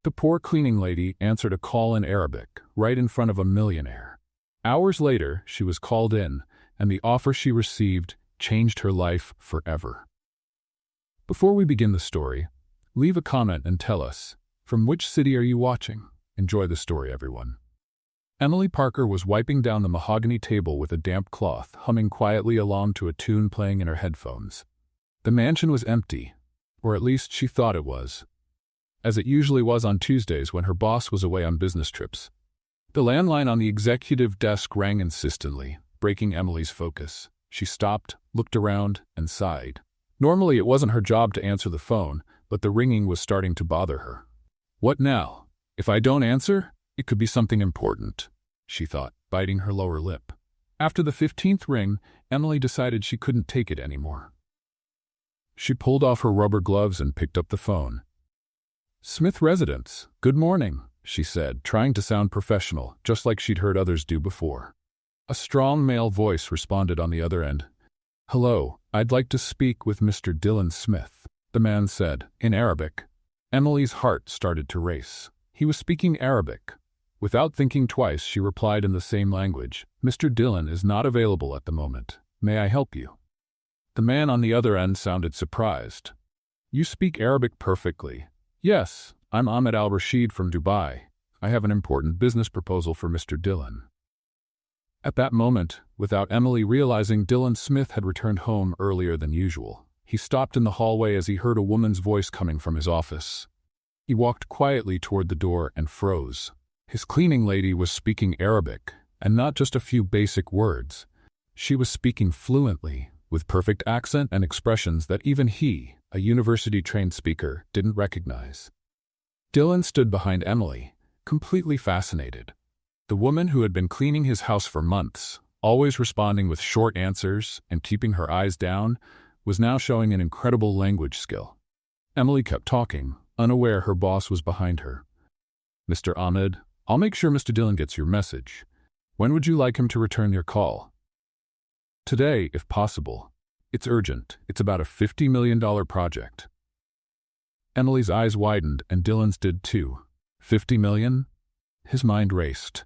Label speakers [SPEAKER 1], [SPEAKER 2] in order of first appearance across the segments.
[SPEAKER 1] The poor cleaning lady answered a call in Arabic, right in front of a millionaire. Hours later, she was called in, and the offer she received changed her life forever. Before we begin the story, leave a comment and tell us, from which city are you watching? Enjoy the story, everyone. Emily Parker was wiping down the mahogany table with a damp cloth, humming quietly along to a tune playing in her headphones. The mansion was empty, or at least she thought it was, as it usually was on Tuesdays when her boss was away on business trips. The landline on the executive desk rang insistently, breaking Emily's focus. She stopped, looked around, and sighed. Normally it wasn't her job to answer the phone, but the ringing was starting to bother her. What now? If I don't answer, it could be something important, she thought, biting her lower lip. After the 15th ring, Emily decided she couldn't take it anymore. She pulled off her rubber gloves and picked up the phone. "Smith Residence, good morning," she said, trying to sound professional, just like she'd heard others do before. A strong male voice responded on the other end. "Hello, I'd like to speak with Mr. Dylan Smith," the man said, in Arabic. Emily's heart started to race. He was speaking Arabic. Without thinking twice, she replied in the same language, "Mr. Dylan is not available at the moment. May I help you?" The man on the other end sounded surprised. "You speak Arabic perfectly." "Yes, I'm Ahmed Al-Rashid from Dubai. I have an important business proposal for Mr. Dylan." At that moment, without Emily realizing, Dylan Smith had returned home earlier than usual. He stopped in the hallway as he heard a woman's voice coming from his office. He walked quietly toward the door and froze. His cleaning lady was speaking Arabic, and not just a few basic words. She was speaking fluently, with perfect accent and expressions that even he, a university-trained speaker, didn't recognize. Dylan stood behind Emily, completely fascinated. The woman who had been cleaning his house for months, always responding with short answers and keeping her eyes down, was now showing an incredible language skill. Emily kept talking, unaware her boss was behind her. "Mr. Ahmed, I'll make sure Mr. Dylan gets your message. When would you like him to return your call?" "Today, if possible. It's urgent. It's about a $50 million project." Emily's eyes widened, and Dylan's did too. $50 million? His mind raced.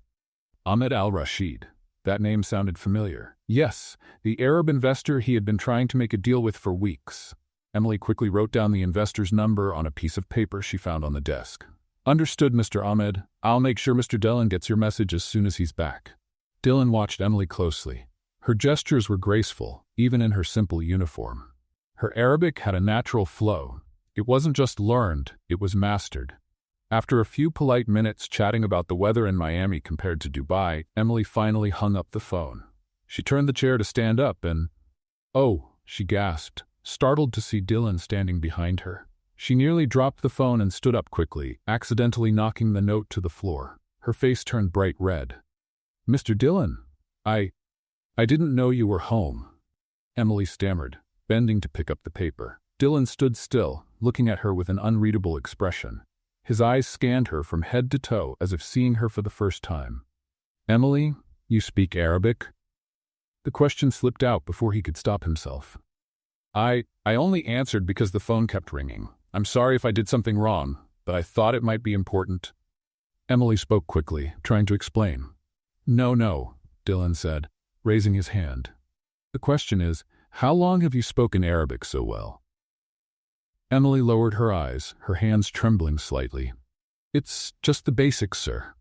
[SPEAKER 1] Ahmed Al-Rashid. That name sounded familiar. Yes, the Arab investor he had been trying to make a deal with for weeks. Emily quickly wrote down the investor's number on a piece of paper she found on the desk. "Understood, Mr. Ahmed. I'll make sure Mr. Dylan gets your message as soon as he's back." Dylan watched Emily closely. Her gestures were graceful, even in her simple uniform. Her Arabic had a natural flow. It wasn't just learned, it was mastered. After a few polite minutes chatting about the weather in Miami compared to Dubai, Emily finally hung up the phone. She turned the chair to stand up and, "Oh," she gasped, startled to see Dylan standing behind her. She nearly dropped the phone and stood up quickly, accidentally knocking the note to the floor. Her face turned bright red. "Mr. Dylan, I didn't know you were home," Emily stammered, bending to pick up the paper. Dylan stood still, looking at her with an unreadable expression. His eyes scanned her from head to toe as if seeing her for the first time. "Emily, you speak Arabic?" The question slipped out before he could stop himself. I only answered because the phone kept ringing. I'm sorry if I did something wrong, but I thought it might be important." Emily spoke quickly, trying to explain. No, Dylan said, raising his hand. "The question is, how long have you spoken Arabic so well?" Emily lowered her eyes, her hands trembling slightly. "It's just the basics, sir."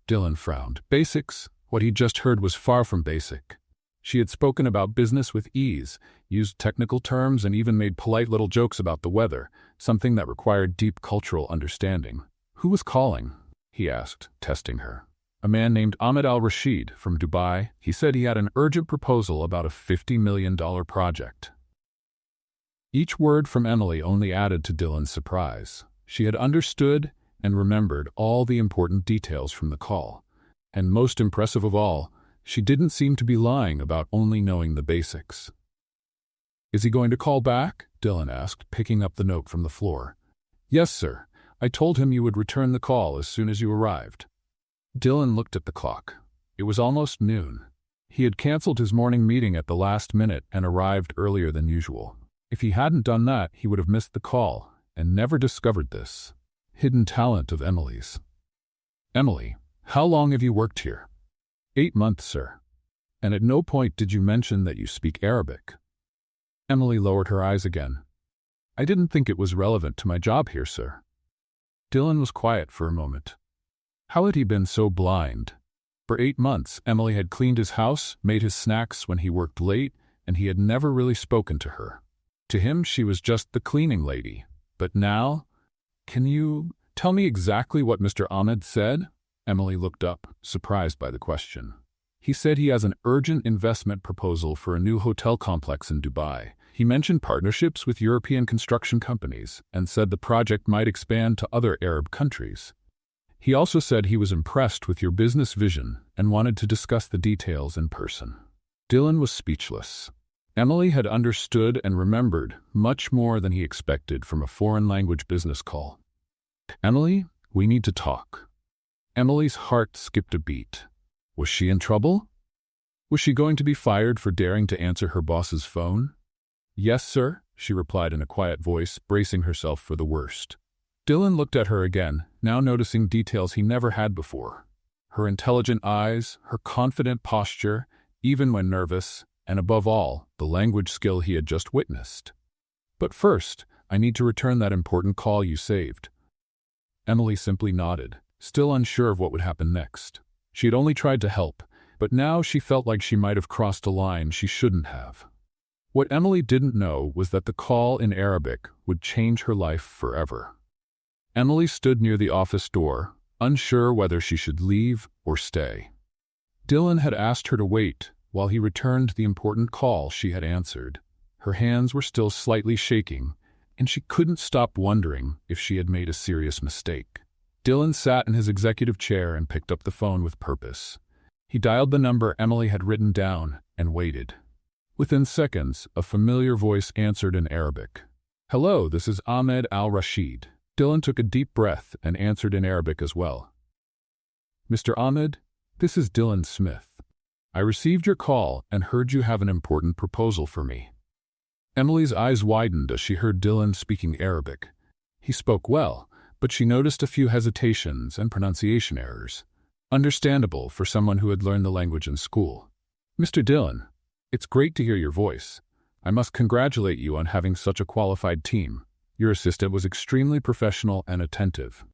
[SPEAKER 1] Dylan frowned. Basics? What he'd just heard was far from basic. She had spoken about business with ease, used technical terms, and even made polite little jokes about the weather, something that required deep cultural understanding. "Who was calling?" he asked, testing her. "A man named Ahmed Al-Rashid from Dubai. He said he had an urgent proposal about a $50 million project." Each word from Emily only added to Dylan's surprise. She had understood and remembered all the important details from the call. And most impressive of all, she didn't seem to be lying about only knowing the basics. "Is he going to call back?" Dylan asked, picking up the note from the floor. "Yes, sir. I told him you would return the call as soon as you arrived." Dylan looked at the clock. It was almost noon. He had canceled his morning meeting at the last minute and arrived earlier than usual. If he hadn't done that, he would have missed the call and never discovered this. hidden talent of Emily's. Emily, how long have you worked here? 8 months, sir. And at no point did you mention that you speak Arabic. Emily lowered her eyes again. I didn't think it was relevant to my job here, sir. Dylan was quiet for a moment. How had he been so blind? For 8 months, Emily had cleaned his house, made his snacks when he worked late, and he had never really spoken to her. To him, she was just the cleaning lady. But now, can you tell me exactly what Mr. Ahmed said? Emily looked up, surprised by the question. He said he has an urgent investment proposal for a new hotel complex in Dubai. He mentioned partnerships with European construction companies and said the project might expand to other Arab countries. He also said he was impressed with your business vision and wanted to discuss the details in person. Dylan was speechless. Emily had understood and remembered much more than he expected from a foreign language business call. Emily, we need to talk. Emily's heart skipped a beat. Was she in trouble? Was she going to be fired for daring to answer her boss's phone? Yes, sir, she replied in a quiet voice, bracing herself for the worst. Dylan looked at her again, now noticing details he never had before. Her intelligent eyes, her confident posture, even when nervous, and above all, the language skill he had just witnessed. But first, I need to return that important call you saved. Emily simply nodded, still unsure of what would happen next. She had only tried to help, but now she felt like she might have crossed a line she shouldn't have. What Emily didn't know was that the call in Arabic would change her life forever. Emily stood near the office door, unsure whether she should leave or stay. Dylan had asked her to wait while he returned the important call she had answered. Her hands were still slightly shaking, and she couldn't stop wondering if she had made a serious mistake. Dylan sat in his executive chair and picked up the phone with purpose. He dialed the number Emily had written down and waited. Within seconds, a familiar voice answered in Arabic. Hello, this is Ahmed Al-Rashid. Dylan took a deep breath and answered in Arabic as well. Mr. Ahmed, this is Dylan Smith. I received your call and heard you have an important proposal for me. Emily's eyes widened as she heard Dylan speaking Arabic. He spoke well, but she noticed a few hesitations and pronunciation errors. Understandable for someone who had learned the language in school. Mr. Dylan, it's great to hear your voice. I must congratulate you on having such a qualified team. Your assistant was extremely professional and attentive.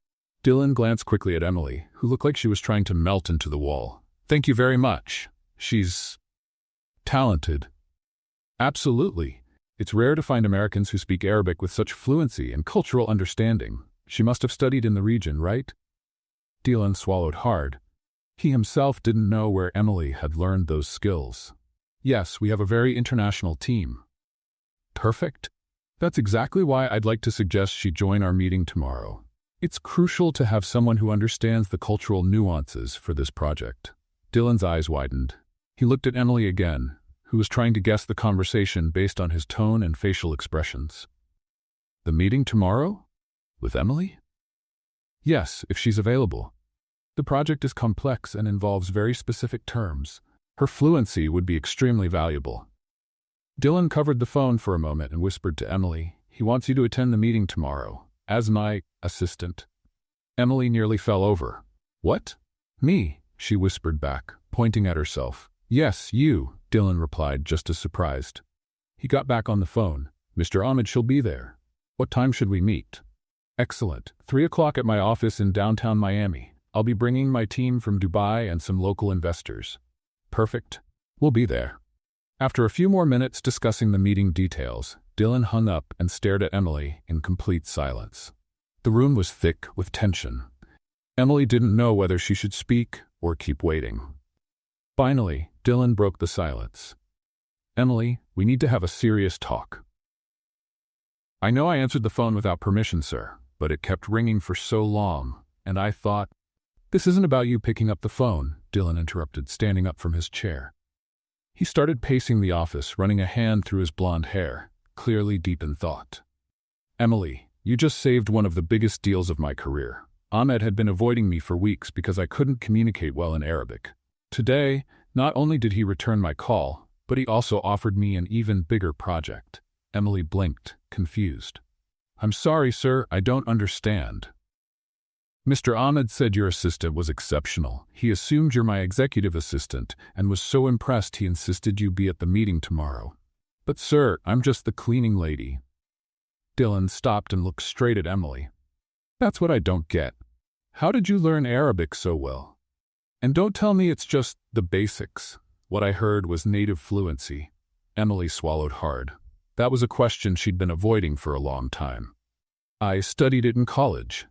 [SPEAKER 1] Dylan glanced quickly at Emily, who looked like she was trying to melt into the wall. Thank you very much. She's talented. Absolutely. It's rare to find Americans who speak Arabic with such fluency and cultural understanding. She must have studied in the region, right? Dylan swallowed hard. He himself didn't know where Emily had learned those skills. Yes, we have a very international team. Perfect. That's exactly why I'd like to suggest she join our meeting tomorrow. It's crucial to have someone who understands the cultural nuances for this project. Dylan's eyes widened. He looked at Emily again, who was trying to guess the conversation based on his tone and facial expressions. The meeting tomorrow? With Emily? Yes, if she's available. The project is complex and involves very specific terms. Her fluency would be extremely valuable. Dylan covered the phone for a moment and whispered to Emily, he wants you to attend the meeting tomorrow, as my assistant. Emily nearly fell over. What? Me? She whispered back, pointing at herself. Yes, you, Dylan replied, just as surprised. He got back on the phone. Mr. Ahmed shall be there. What time should we meet? Excellent. 3 o'clock at my office in downtown Miami. I'll be bringing my team from Dubai and some local investors. Perfect. We'll be there. After a few more minutes discussing the meeting details, Dylan hung up and stared at Emily in complete silence. The room was thick with tension. Emily didn't know whether she should speak or keep waiting. Finally, Dylan broke the silence. Emily, we need to have a serious talk. I know I answered the phone without permission, sir, but it kept ringing for so long, and I thought, this isn't about you picking up the phone, Dylan interrupted, standing up from his chair. He started pacing the office, running a hand through his blonde hair, clearly deep in thought. Emily, you just saved one of the biggest deals of my career. Ahmed had been avoiding me for weeks because I couldn't communicate well in Arabic. Today, not only did he return my call, but he also offered me an even bigger project. Emily blinked, confused. I'm sorry, sir, I don't understand. Mr. Ahmed said your assistant was exceptional. He assumed you're my executive assistant and was so impressed he insisted you be at the meeting tomorrow. But sir, I'm just the cleaning lady. Dylan stopped and looked straight at Emily. That's what I don't get. How did you learn Arabic so well? And don't tell me it's just the basics. What I heard was native fluency. Emily swallowed hard. That was a question she'd been avoiding for a long time. I studied it in college.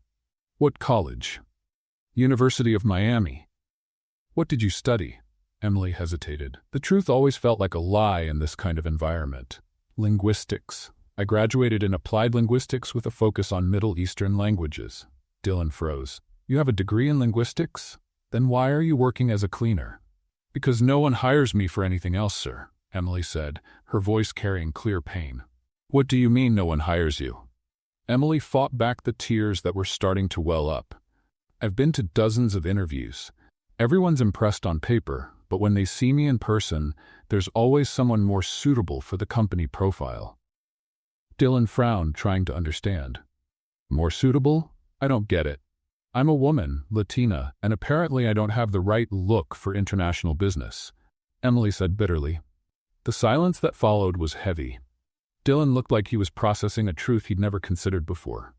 [SPEAKER 1] What college? University of Miami. What did you study? Emily hesitated. The truth always felt like a lie in this kind of environment. Linguistics. I graduated in applied linguistics with a focus on Middle Eastern languages. Dylan froze. You have a degree in linguistics? Then why are you working as a cleaner? Because no one hires me for anything else, sir, Emily said, her voice carrying clear pain. What do you mean no one hires you? Emily fought back the tears that were starting to well up. I've been to dozens of interviews. Everyone's impressed on paper, but when they see me in person, there's always someone more suitable for the company profile. Dylan frowned, trying to understand. More suitable? I don't get it. I'm a woman, Latina, and apparently I don't have the right look for international business, Emily said bitterly. The silence that followed was heavy. Dylan looked like he was processing a truth he'd never considered before.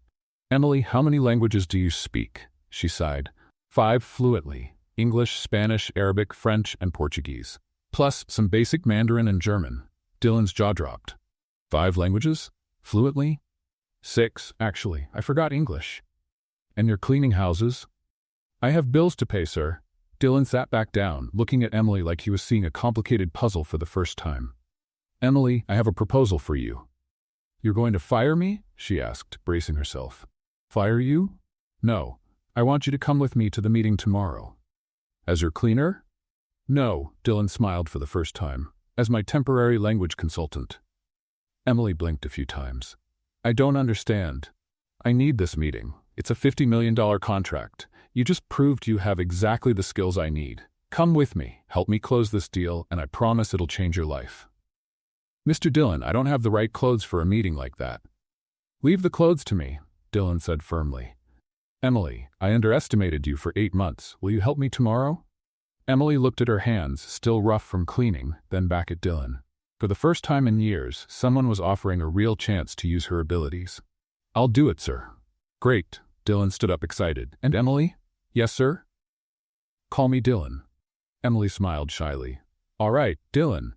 [SPEAKER 1] Emily, how many languages do you speak? She sighed. 5 fluently. English, Spanish, Arabic, French, and Portuguese. Plus some basic Mandarin and German. Dylan's jaw dropped. 5 languages? Fluently? 6, actually. I forgot English. And you're cleaning houses? I have bills to pay, sir. Dylan sat back down, looking at Emily like he was seeing a complicated puzzle for the first time. Emily, I have a proposal for you. You're going to fire me? She asked, bracing herself. Fire you? No. I want you to come with me to the meeting tomorrow. As your cleaner? No, Dylan smiled for the first time. As my temporary language consultant. Emily blinked a few times. I don't understand. I need this meeting. It's a $50 million contract. You just proved you have exactly the skills I need. Come with me, help me close this deal, and I promise it'll change your life. Mr. Dylan, I don't have the right clothes for a meeting like that. Leave the clothes to me, Dylan said firmly. Emily, I underestimated you for 8 months. Will you help me tomorrow? Emily looked at her hands, still rough from cleaning, then back at Dylan. For the first time in years, someone was offering a real chance to use her abilities. I'll do it, sir. Great. Dylan stood up excited. And Emily? Yes, sir? Call me Dylan. Emily smiled shyly. All right, Dylan.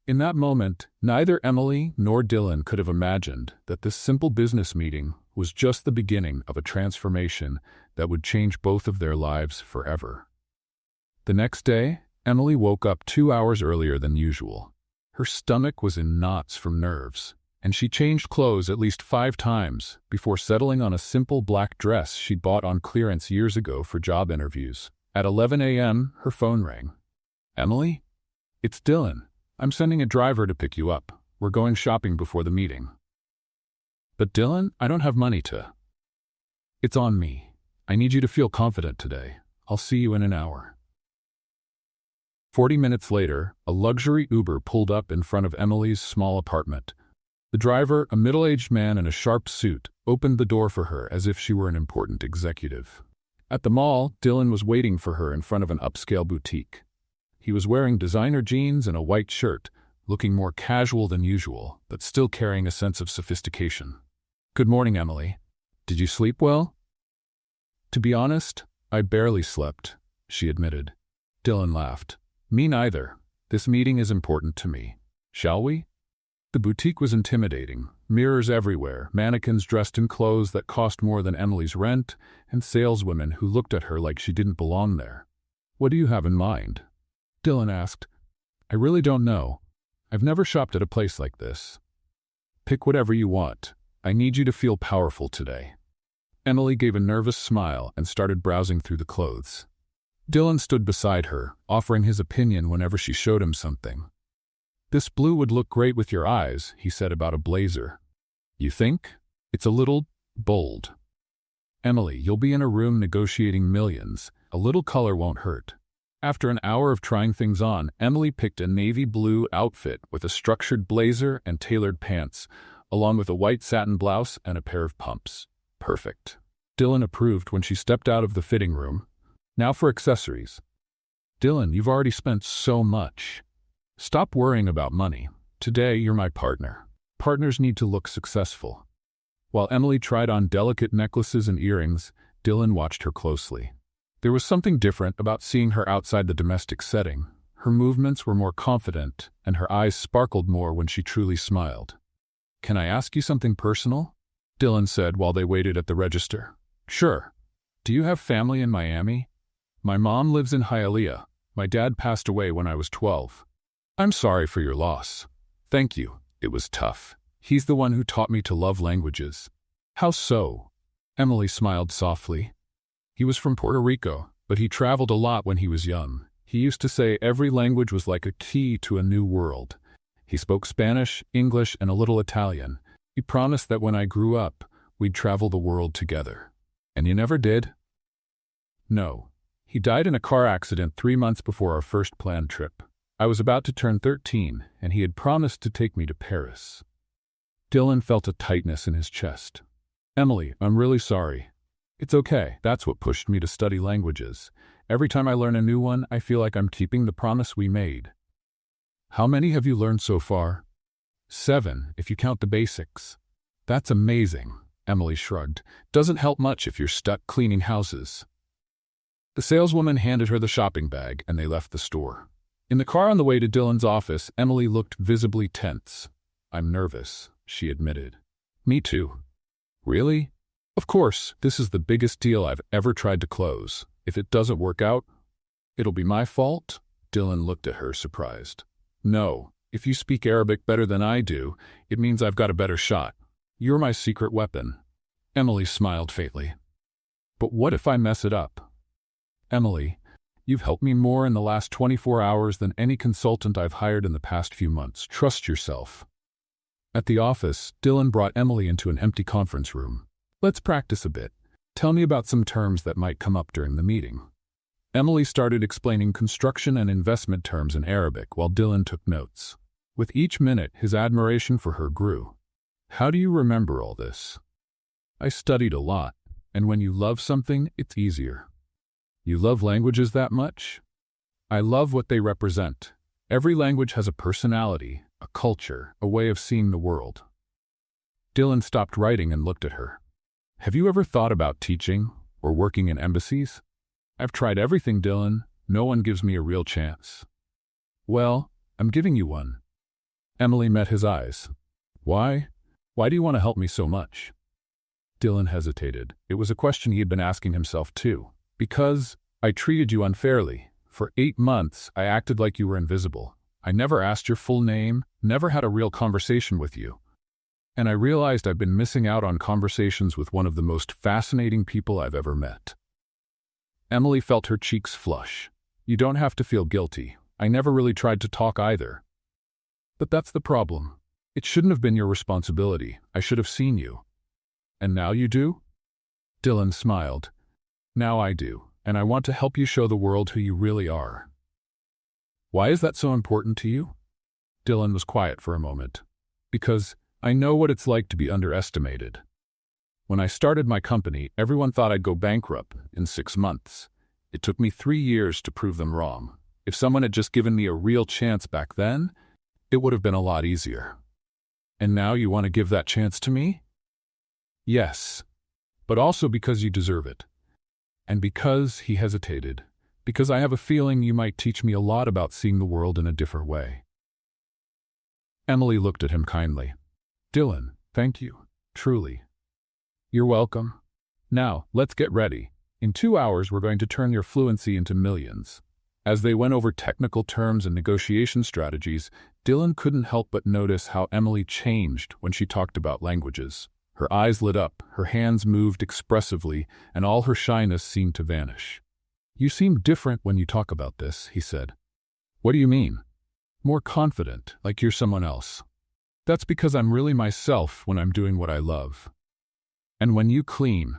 [SPEAKER 1] In that moment, neither Emily nor Dylan could have imagined that this simple business meeting was just the beginning of a transformation that would change both of their lives forever. The next day, Emily woke up 2 hours earlier than usual. Her stomach was in knots from nerves, and she changed clothes at least 5 times before settling on a simple black dress she'd bought on clearance years ago for job interviews. At 11 a.m., her phone rang. Emily? It's Dylan. I'm sending a driver to pick you up. We're going shopping before the meeting. But Dylan, I don't have money to. It's on me. I need you to feel confident today. I'll see you in an hour. 40 minutes later, a luxury Uber pulled up in front of Emily's small apartment. The driver, a middle-aged man in a sharp suit, opened the door for her as if she were an important executive. At the mall, Dylan was waiting for her in front of an upscale boutique. He was wearing designer jeans and a white shirt, looking more casual than usual, but still carrying a sense of sophistication. Good morning, Emily. Did you sleep well? To be honest, I barely slept, she admitted. Dylan laughed. Me neither. This meeting is important to me. Shall we? The boutique was intimidating. Mirrors everywhere, mannequins dressed in clothes that cost more than Emily's rent, and saleswomen who looked at her like she didn't belong there. What do you have in mind? Dylan asked. I really don't know. I've never shopped at a place like this. Pick whatever you want. I need you to feel powerful today. Emily gave a nervous smile and started browsing through the clothes. Dylan stood beside her, offering his opinion whenever she showed him something. This blue would look great with your eyes, he said about a blazer. You think? It's a little bold. Emily, you'll be in a room negotiating millions. A little color won't hurt. After an hour of trying things on, Emily picked a navy blue outfit with a structured blazer and tailored pants, along with a white satin blouse and a pair of pumps. Perfect. Dylan approved when she stepped out of the fitting room. Now for accessories. Dylan, you've already spent so much. Stop worrying about money. Today, you're my partner. Partners need to look successful. While Emily tried on delicate necklaces and earrings, Dylan watched her closely. There was something different about seeing her outside the domestic setting. Her movements were more confident, and her eyes sparkled more when she truly smiled. "Can I ask you something personal?" Dylan said while they waited at the register. "Sure. Do you have family in Miami?" "My mom lives in Hialeah. My dad passed away when I was 12. "I'm sorry for your loss." "Thank you. It was tough. He's the one who taught me to love languages." "How so?" Emily smiled softly. "He was from Puerto Rico, but he traveled a lot when he was young. He used to say every language was like a key to a new world. He spoke Spanish, English, and a little Italian. He promised that when I grew up, we'd travel the world together." "And you never did?" "No. He died in a car accident 3 months before our first planned trip. I was about to turn 13, and he had promised to take me to Paris." Dylan felt a tightness in his chest. "Emily, I'm really sorry." "It's okay. That's what pushed me to study languages. Every time I learn a new one, I feel like I'm keeping the promise we made." "How many have you learned so far?" 7, if you count the basics." "That's amazing," Emily shrugged. "Doesn't help much if you're stuck cleaning houses." The saleswoman handed her the shopping bag, and they left the store. In the car on the way to Dylan's office, Emily looked visibly tense. "I'm nervous," she admitted. "Me too." "Really?" "Of course, this is the biggest deal I've ever tried to close. If it doesn't work out, it'll be my fault?" Dylan looked at her, surprised. "No. If you speak Arabic better than I do, it means I've got a better shot. You're my secret weapon." Emily smiled faintly. "But what if I mess it up?" "Emily, you've helped me more in the last 24 hours than any consultant I've hired in the past few months. Trust yourself." At the office, Dylan brought Emily into an empty conference room. "Let's practice a bit. Tell me about some terms that might come up during the meeting." Emily started explaining construction and investment terms in Arabic while Dylan took notes. With each minute, his admiration for her grew. "How do you remember all this?" "I studied a lot, and when you love something, it's easier." "You love languages that much?" "I love what they represent. Every language has a personality, a culture, a way of seeing the world." Dylan stopped writing and looked at her. "Have you ever thought about teaching or working in embassies?" "I've tried everything, Dylan. No one gives me a real chance." "Well, I'm giving you one." Emily met his eyes. "Why? Why do you want to help me so much?" Dylan hesitated. It was a question he had been asking himself too. "Because I treated you unfairly. For 8 months, I acted like you were invisible. I never asked your full name, never had a real conversation with you. And I realized I've been missing out on conversations with one of the most fascinating people I've ever met." Emily felt her cheeks flush. "You don't have to feel guilty. I never really tried to talk either." "But that's the problem. It shouldn't have been your responsibility. I should have seen you." "And now you do?" Dylan smiled. "Now I do, and I want to help you show the world who you really are." "Why is that so important to you?" Dylan was quiet for a moment. "Because I know what it's like to be underestimated. When I started my company, everyone thought I'd go bankrupt in 6 months. It took me 3 years to prove them wrong. If someone had just given me a real chance back then, it would have been a lot easier." "And now you want to give that chance to me?" "Yes, but also because you deserve it. And because," he hesitated, "because I have a feeling you might teach me a lot about seeing the world in a different way." Emily looked at him kindly. "Dylan, thank you. Truly." "You're welcome. Now, let's get ready. In 2 hours, we're going to turn your fluency into millions." As they went over technical terms and negotiation strategies, Dylan couldn't help but notice how Emily changed when she talked about languages. Her eyes lit up, her hands moved expressively, and all her shyness seemed to vanish. "You seem different when you talk about this," he said. "What do you mean?" "More confident, like you're someone else." "That's because I'm really myself when I'm doing what I love." "And when you clean,"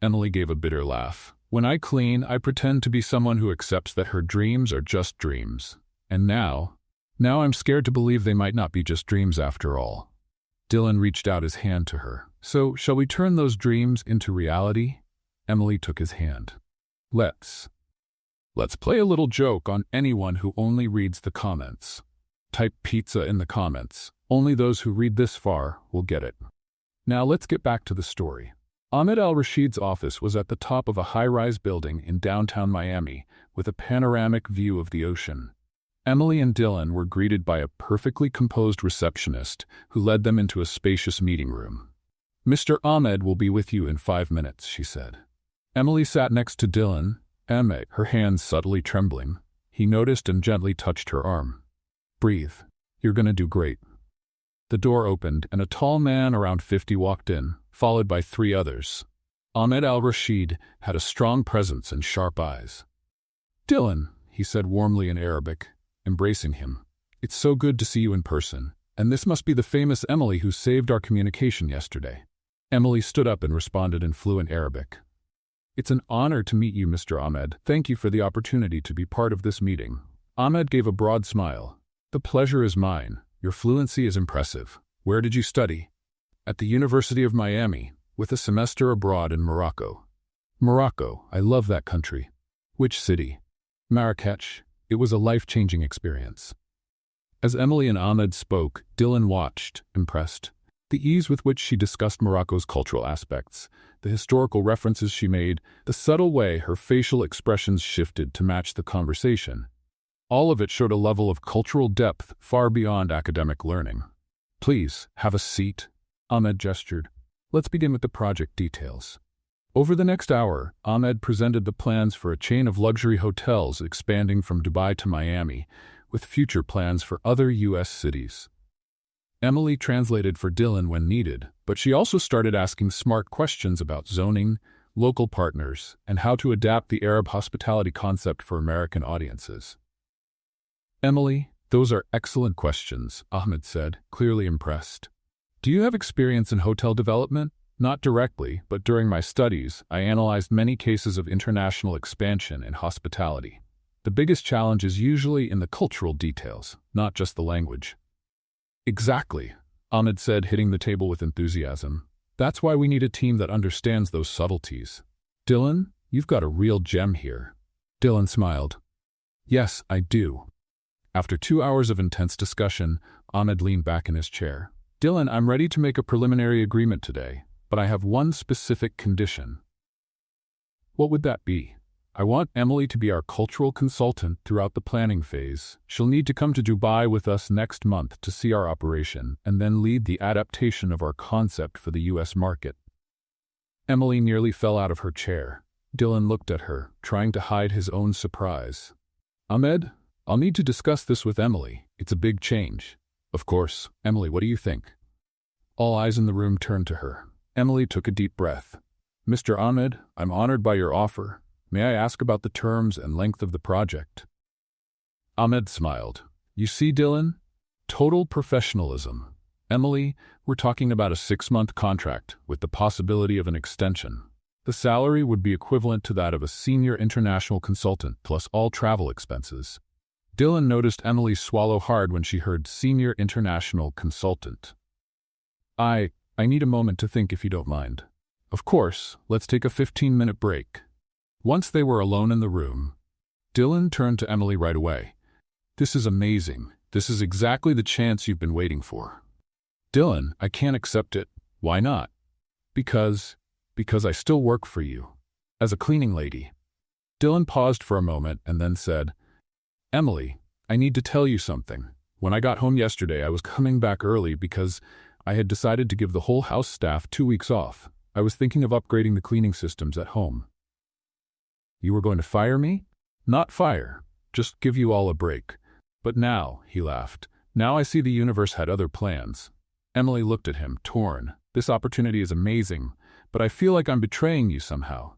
[SPEAKER 1] Emily gave a bitter laugh, "when I clean, I pretend to be someone who accepts that her dreams are just dreams. And now I'm scared to believe they might not be just dreams after all." Dylan reached out his hand to her. "So, shall we turn those dreams into reality?" Emily took his hand. Let's play a little joke on anyone who only reads the comments. Type pizza in the comments. Only those who read this far will get it. Now let's get back to the story. Ahmed al-Rashid's office was at the top of a high-rise building in downtown Miami with a panoramic view of the ocean. Emily and Dylan were greeted by a perfectly composed receptionist who led them into a spacious meeting room. "Mr. Ahmed will be with you in 5 minutes," she said. Emily sat next to Dylan. Ahmed, her hands subtly trembling. He noticed and gently touched her arm. "Breathe. You're gonna do great." The door opened and a tall man around 50 walked in, followed by 3 others. Ahmed al-Rashid had a strong presence and sharp eyes. "Dylan," he said warmly in Arabic, embracing him. "It's so good to see you in person, and this must be the famous Emily who saved our communication yesterday." Emily stood up and responded in fluent Arabic. "It's an honor to meet you, Mr. Ahmed. Thank you for the opportunity to be part of this meeting." Ahmed gave a broad smile. "The pleasure is mine. Your fluency is impressive. Where did you study?" "At the University of Miami, with a semester abroad in Morocco." "Morocco, I love that country." "Which city?" "Marrakech. It was a life-changing experience." As Emily and Ahmed spoke, Dylan watched, impressed. The ease with which she discussed Morocco's cultural aspects, the historical references she made, the subtle way her facial expressions shifted to match the conversation. All of it showed a level of cultural depth far beyond academic learning. "Please, have a seat," Ahmed gestured. "Let's begin with the project details." Over the next hour, Ahmed presented the plans for a chain of luxury hotels expanding from Dubai to Miami, with future plans for other U.S. cities. Emily translated for Dylan when needed, but she also started asking smart questions about zoning, local partners, and how to adapt the Arab hospitality concept for American audiences. "Emily, those are excellent questions," Ahmed said, clearly impressed. "Do you have experience in hotel development?" "Not directly, but during my studies, I analyzed many cases of international expansion in hospitality. The biggest challenge is usually in the cultural details, not just the language." "Exactly," Ahmed said, hitting the table with enthusiasm. "That's why we need a team that understands those subtleties." "Dylan, you've got a real gem here." Dylan smiled. "Yes, I do." After 2 hours of intense discussion, Ahmed leaned back in his chair. "Dylan, I'm ready to make a preliminary agreement today, but I have one specific condition." "What would that be?" "I want Emily to be our cultural consultant throughout the planning phase. She'll need to come to Dubai with us next month to see our operation and then lead the adaptation of our concept for the U.S. market." Emily nearly fell out of her chair. Dylan looked at her, trying to hide his own surprise. "Ahmed, I'll need to discuss this with Emily. It's a big change." "Of course. Emily, what do you think?" All eyes in the room turned to her. Emily took a deep breath. "Mr. Ahmed, I'm honored by your offer. May I ask about the terms and length of the project?" Ahmed smiled. "You see, Dylan? Total professionalism. Emily, we're talking about a 6-month contract with the possibility of an extension. The salary would be equivalent to that of a senior international consultant plus all travel expenses." Dylan noticed Emily swallow hard when she heard senior international consultant. I need a moment to think if you don't mind." "Of course, let's take a 15-minute break." Once they were alone in the room, Dylan turned to Emily right away. "This is amazing. This is exactly the chance you've been waiting for." "Dylan, I can't accept it." "Why not?" Because I still work for you. As a cleaning lady." Dylan paused for a moment and then said, "Emily, I need to tell you something. When I got home yesterday, I was coming back early because I had decided to give the whole house staff 2 weeks off. I was thinking of upgrading the cleaning systems at home." "You were going to fire me?" "Not fire, just give you all a break. But now," he laughed, "now I see the universe had other plans." Emily looked at him, torn. "This opportunity is amazing, but I feel like I'm betraying you somehow."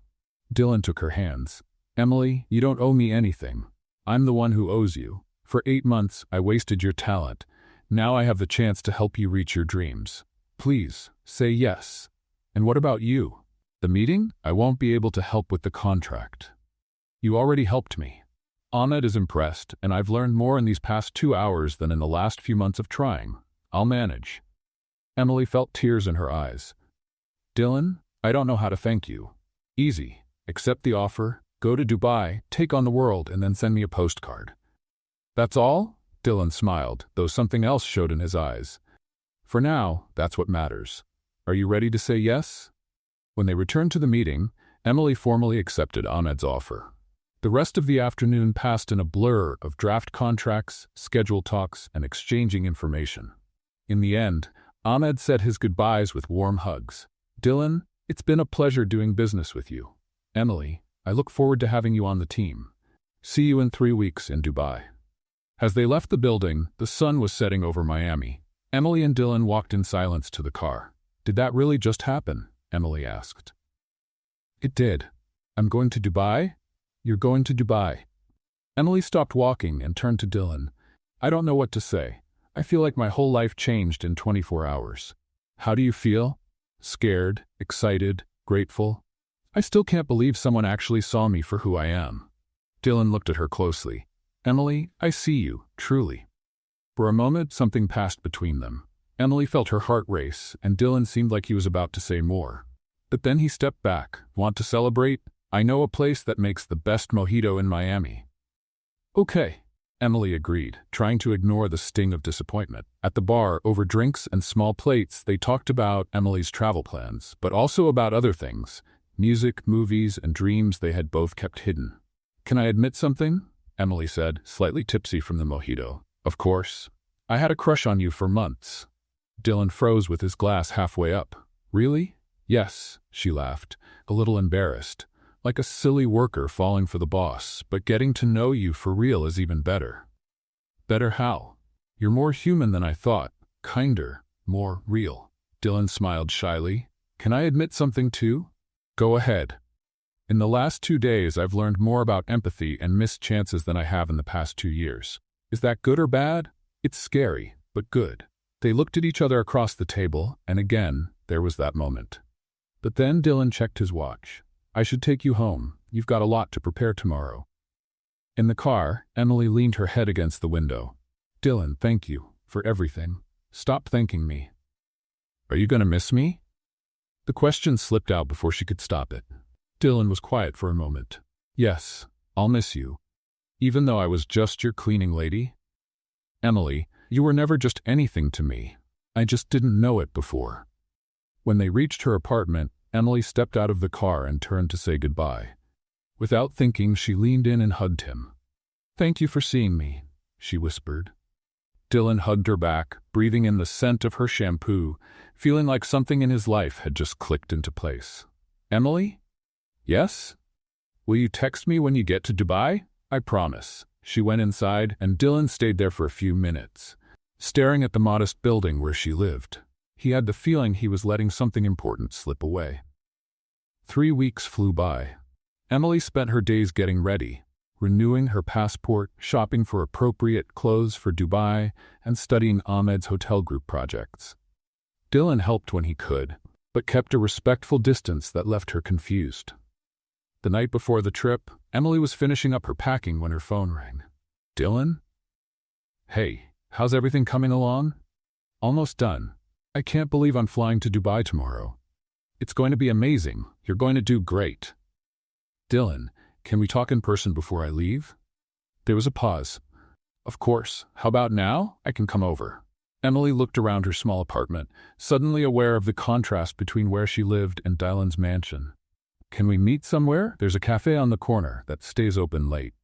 [SPEAKER 1] Dylan took her hands. "Emily, you don't owe me anything. I'm the one who owes you. For 8 months, I wasted your talent. Now I have the chance to help you reach your dreams. Please, say yes." "And what about you?" "The meeting? I won't be able to help with the contract." "You already helped me." Ahmed is impressed, and I've learned more in these past 2 hours than in the last few months of trying. I'll manage." Emily felt tears in her eyes. "Dylan, I don't know how to thank you." Easy. Accept the offer, go to Dubai, take on the world, and then send me a postcard. That's all? Dylan smiled, though something else showed in his eyes. For now, that's what matters. Are you ready to say yes? When they returned to the meeting, Emily formally accepted Ahmed's offer. The rest of the afternoon passed in a blur of draft contracts, schedule talks, and exchanging information. In the end, Ahmed said his goodbyes with warm hugs. Dylan, it's been a pleasure doing business with you. Emily, I look forward to having you on the team. See you in 3 weeks in Dubai. As they left the building, the sun was setting over Miami. Emily and Dylan walked in silence to the car. Did that really just happen? Emily asked. It did. I'm going to Dubai? You're going to Dubai. Emily stopped walking and turned to Dylan. I don't know what to say. I feel like my whole life changed in 24 hours. How do you feel? Scared, excited, grateful? I still can't believe someone actually saw me for who I am. Dylan looked at her closely. Emily, I see you, truly. For a moment, something passed between them. Emily felt her heart race, and Dylan seemed like he was about to say more. But then he stepped back. Want to celebrate? I know a place that makes the best mojito in Miami. Okay, Emily agreed, trying to ignore the sting of disappointment. At the bar, over drinks and small plates, they talked about Emily's travel plans, but also about other things, music, movies, and dreams they had both kept hidden. Can I admit something? Emily said, slightly tipsy from the mojito. Of course. I had a crush on you for months. Dylan froze with his glass halfway up. Really? Yes, she laughed, a little embarrassed. Like a silly worker falling for the boss, but getting to know you for real is even better. Better how? You're more human than I thought. Kinder, more real. Dylan smiled shyly. Can I admit something too? Go ahead. In the last 2 days, I've learned more about empathy and missed chances than I have in the past 2 years. Is that good or bad? It's scary, but good. They looked at each other across the table, and again, there was that moment. But then Dylan checked his watch. I should take you home. You've got a lot to prepare tomorrow. In the car, Emily leaned her head against the window. Dylan, thank you for everything. Stop thanking me. Are you going to miss me? The question slipped out before she could stop it. Dylan was quiet for a moment. Yes, I'll miss you. Even though I was just your cleaning lady? Emily, you were never just anything to me. I just didn't know it before. When they reached her apartment, Emily stepped out of the car and turned to say goodbye. Without thinking, she leaned in and hugged him. Thank you for seeing me, she whispered. Dylan hugged her back, breathing in the scent of her shampoo, feeling like something in his life had just clicked into place. Emily? Yes? Will you text me when you get to Dubai? I promise. She went inside, and Dylan stayed there for a few minutes, staring at the modest building where she lived. He had the feeling he was letting something important slip away. 3 weeks flew by. Emily spent her days getting ready, renewing her passport, shopping for appropriate clothes for Dubai, and studying Ahmed's hotel group projects. Dylan helped when he could, but kept a respectful distance that left her confused. The night before the trip, Emily was finishing up her packing when her phone rang. Dylan? Hey, how's everything coming along? Almost done. I can't believe I'm flying to Dubai tomorrow. It's going to be amazing. You're going to do great. Dylan, can we talk in person before I leave? There was a pause. Of course. How about now? I can come over. Emily looked around her small apartment, suddenly aware of the contrast between where she lived and Dylan's mansion. Can we meet somewhere? There's a cafe on the corner that stays open late.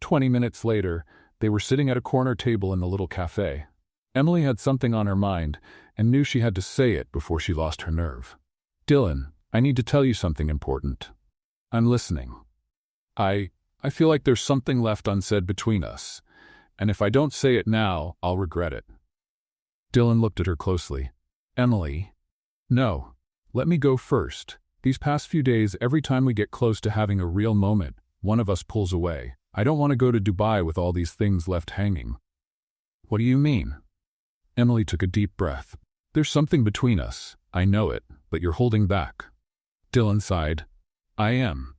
[SPEAKER 1] 20 minutes later, they were sitting at a corner table in the little cafe. Emily had something on her mind and knew she had to say it before she lost her nerve. Dylan, I need to tell you something important. I'm listening. I feel like there's something left unsaid between us, and if I don't say it now, I'll regret it. Dylan looked at her closely. Emily? No. Let me go first. These past few days, every time we get close to having a real moment, one of us pulls away. I don't want to go to Dubai with all these things left hanging. What do you mean? Emily took a deep breath. There's something between us. I know it, but you're holding back. Dylan sighed. I am.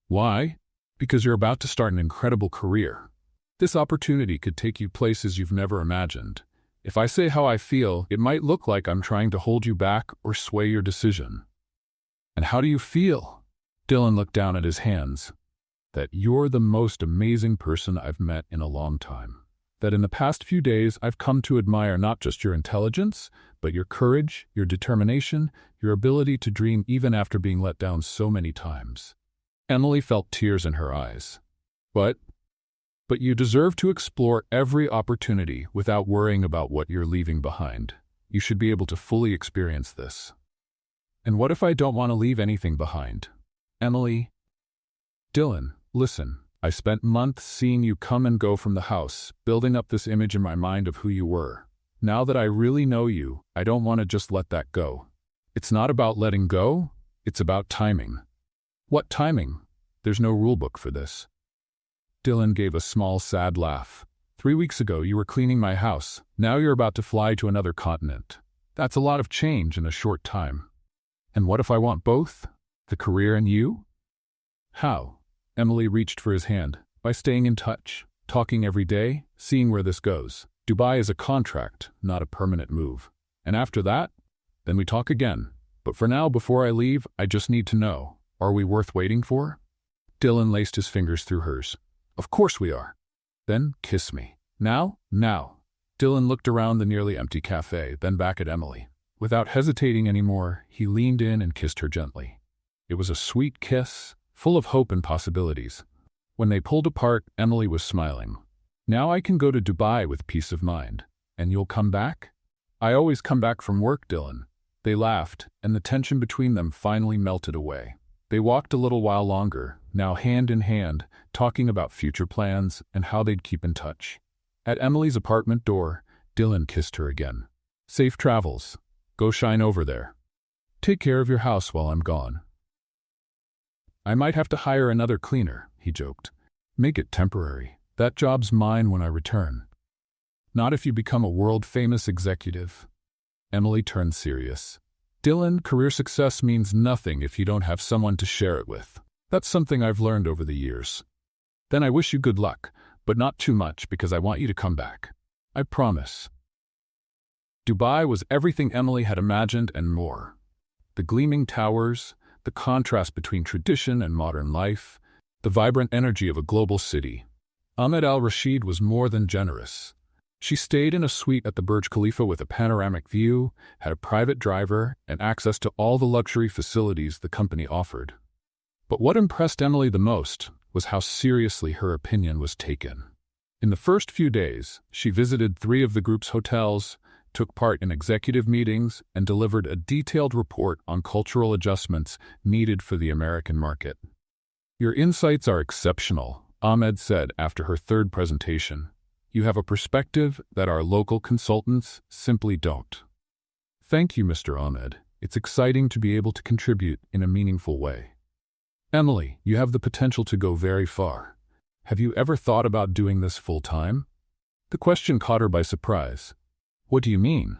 [SPEAKER 1] Why? Because you're about to start an incredible career. This opportunity could take you places you've never imagined. If I say how I feel, it might look like I'm trying to hold you back or sway your decision. And how do you feel? Dylan looked down at his hands. That you're the most amazing person I've met in a long time. That in the past few days I've come to admire not just your intelligence, but your courage, your determination, your ability to dream even after being let down so many times. Emily felt tears in her eyes. But you deserve to explore every opportunity without worrying about what you're leaving behind. You should be able to fully experience this. And what if I don't want to leave anything behind? Emily. Dylan, listen. I spent months seeing you come and go from the house, building up this image in my mind of who you were. Now that I really know you, I don't want to just let that go. It's not about letting go, it's about timing. What timing? There's no rulebook for this. Dylan gave a small, sad laugh. 3 weeks ago you were cleaning my house. Now you're about to fly to another continent. That's a lot of change in a short time. And what if I want both? The career and you? How? Emily reached for his hand. By staying in touch, talking every day, seeing where this goes. Dubai is a contract, not a permanent move. And after that, then we talk again. But for now, before I leave, I just need to know, are we worth waiting for? Dylan laced his fingers through hers. Of course we are. Then kiss me. Now? Now. Dylan looked around the nearly empty cafe, then back at Emily. Without hesitating anymore, he leaned in and kissed her gently. It was a sweet kiss, full of hope and possibilities. When they pulled apart, Emily was smiling. Now I can go to Dubai with peace of mind. And you'll come back? I always come back from work, Dylan. They laughed, and the tension between them finally melted away. They walked a little while longer, now hand in hand, talking about future plans and how they'd keep in touch. At Emily's apartment door, Dylan kissed her again. Safe travels. Go shine over there. Take care of your house while I'm gone. I might have to hire another cleaner, he joked. Make it temporary. That job's mine when I return. Not if you become a world-famous executive. Emily turned serious. Dylan, career success means nothing if you don't have someone to share it with. That's something I've learned over the years. Then I wish you good luck, but not too much because I want you to come back. I promise. Dubai was everything Emily had imagined and more. The gleaming towers, the contrast between tradition and modern life, the vibrant energy of a global city. Ahmed al-Rashid was more than generous. She stayed in a suite at the Burj Khalifa with a panoramic view, had a private driver, and access to all the luxury facilities the company offered. But what impressed Emily the most was how seriously her opinion was taken. In the first few days, she visited 3 of the group's hotels, took part in executive meetings, and delivered a detailed report on cultural adjustments needed for the American market. Your insights are exceptional, Ahmed said after her 3rd presentation. You have a perspective that our local consultants simply don't. Thank you, Mr. Ahmed. It's exciting to be able to contribute in a meaningful way. Emily, you have the potential to go very far. Have you ever thought about doing this full-time? The question caught her by surprise. What do you mean?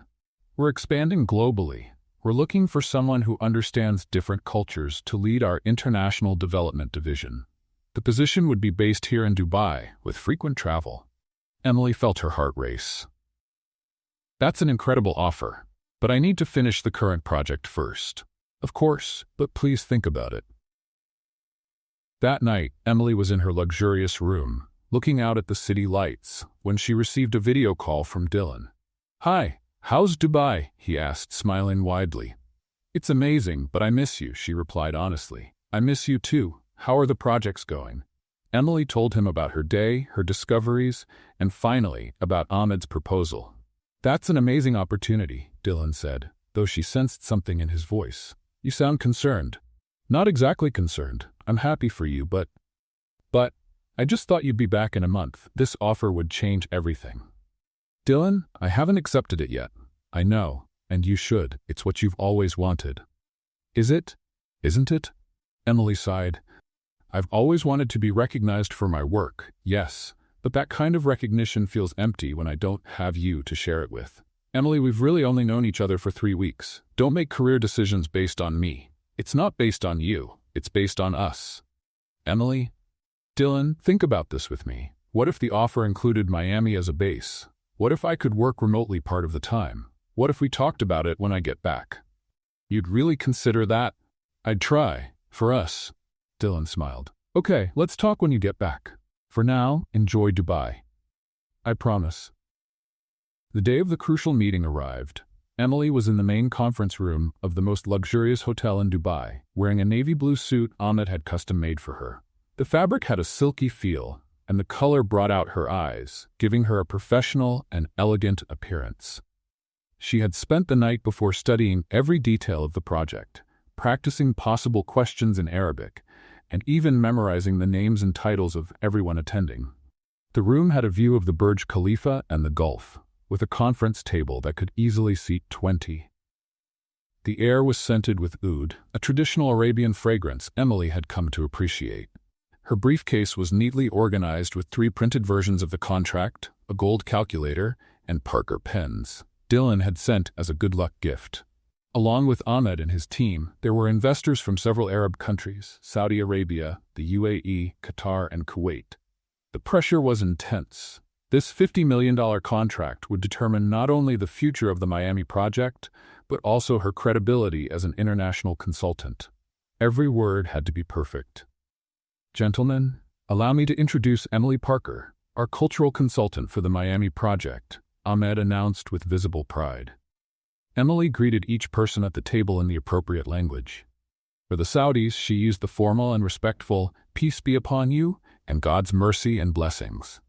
[SPEAKER 1] We're expanding globally. We're looking for someone who understands different cultures to lead our international development division. The position would be based here in Dubai, with frequent travel. Emily felt her heart race. That's an incredible offer, but I need to finish the current project first. Of course, but please think about it. That night, Emily was in her luxurious room, looking out at the city lights, when she received a video call from Dylan. Hi, how's Dubai? He asked, smiling widely. It's amazing, but I miss you, she replied honestly. I miss you too. How are the projects going? Emily told him about her day, her discoveries, and finally, about Ahmed's proposal. That's an amazing opportunity, Dylan said, though she sensed something in his voice. You sound concerned. Not exactly concerned. I'm happy for you, but I just thought you'd be back in a month. This offer would change everything. Dylan, I haven't accepted it yet. I know, and you should. It's what you've always wanted. Is it? Isn't it? Emily sighed. I've always wanted to be recognized for my work, yes, but that kind of recognition feels empty when I don't have you to share it with. Emily, we've really only known each other for 3 weeks. Don't make career decisions based on me. It's not based on you. It's based on us. Emily? Dylan, think about this with me. What if the offer included Miami as a base? What if I could work remotely part of the time? What if we talked about it when I get back? You'd really consider that? I'd try. For us. Dylan smiled. Okay, let's talk when you get back. For now, enjoy Dubai. I promise. The day of the crucial meeting arrived. Emily was in the main conference room of the most luxurious hotel in Dubai, wearing a navy blue suit Ahmed had custom made for her. The fabric had a silky feel, and the color brought out her eyes, giving her a professional and elegant appearance. She had spent the night before studying every detail of the project, practicing possible questions in Arabic, and even memorizing the names and titles of everyone attending. The room had a view of the Burj Khalifa and the Gulf, with a conference table that could easily seat 20. The air was scented with oud, a traditional Arabian fragrance Emily had come to appreciate. Her briefcase was neatly organized with 3 printed versions of the contract, a gold calculator, and Parker pens. Dylan had sent as a good luck gift. Along with Ahmed and his team, there were investors from several Arab countries, Saudi Arabia, the UAE, Qatar, and Kuwait. The pressure was intense. This $50 million contract would determine not only the future of the Miami project, but also her credibility as an international consultant. Every word had to be perfect. Gentlemen, allow me to introduce Emily Parker, our cultural consultant for the Miami project, Ahmed announced with visible pride. Emily greeted each person at the table in the appropriate language. For the Saudis, she used the formal and respectful, "Peace be upon you," and God's mercy and blessings.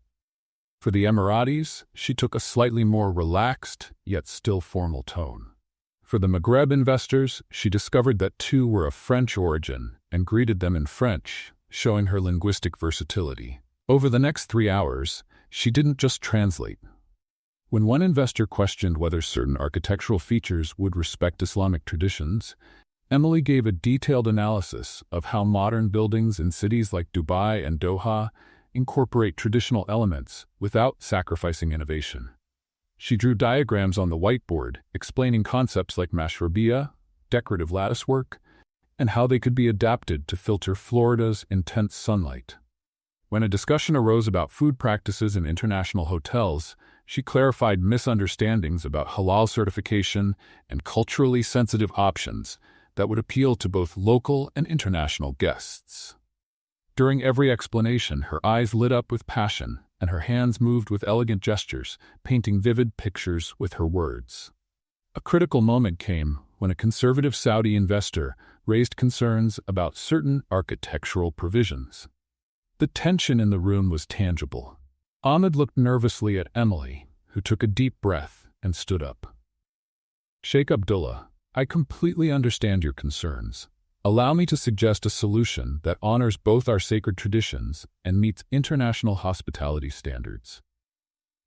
[SPEAKER 1] For the Emiratis, she took a slightly more relaxed, yet still formal tone. For the Maghreb investors, she discovered that 2 were of French origin and greeted them in French, showing her linguistic versatility. Over the next 3 hours, she didn't just translate. When one investor questioned whether certain architectural features would respect Islamic traditions, Emily gave a detailed analysis of how modern buildings in cities like Dubai and Doha incorporate traditional elements without sacrificing innovation. She drew diagrams on the whiteboard explaining concepts like mashrabiyah, decorative latticework, and how they could be adapted to filter Florida's intense sunlight. When a discussion arose about food practices in international hotels, she clarified misunderstandings about halal certification and culturally sensitive options that would appeal to both local and international guests. During every explanation, her eyes lit up with passion, and her hands moved with elegant gestures, painting vivid pictures with her words. A critical moment came when a conservative Saudi investor raised concerns about certain architectural provisions. The tension in the room was tangible. Ahmed looked nervously at Emily, who took a deep breath and stood up. Sheikh Abdullah, I completely understand your concerns. Allow me to suggest a solution that honors both our sacred traditions and meets international hospitality standards.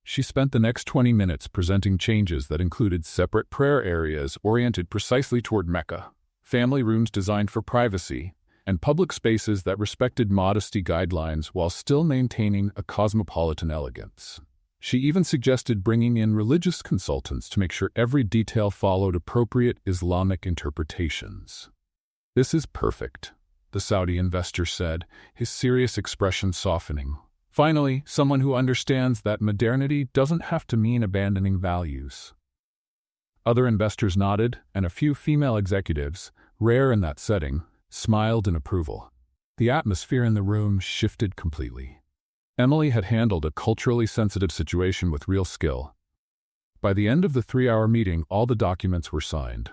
[SPEAKER 1] She spent the next 20 minutes presenting changes that included separate prayer areas oriented precisely toward Mecca, family rooms designed for privacy, and public spaces that respected modesty guidelines while still maintaining a cosmopolitan elegance. She even suggested bringing in religious consultants to make sure every detail followed appropriate Islamic interpretations. This is perfect, the Saudi investor said, his serious expression softening. Finally, someone who understands that modernity doesn't have to mean abandoning values. Other investors nodded, and a few female executives, rare in that setting, smiled in approval. The atmosphere in the room shifted completely. Emily had handled a culturally sensitive situation with real skill. By the end of the 3-hour meeting, all the documents were signed.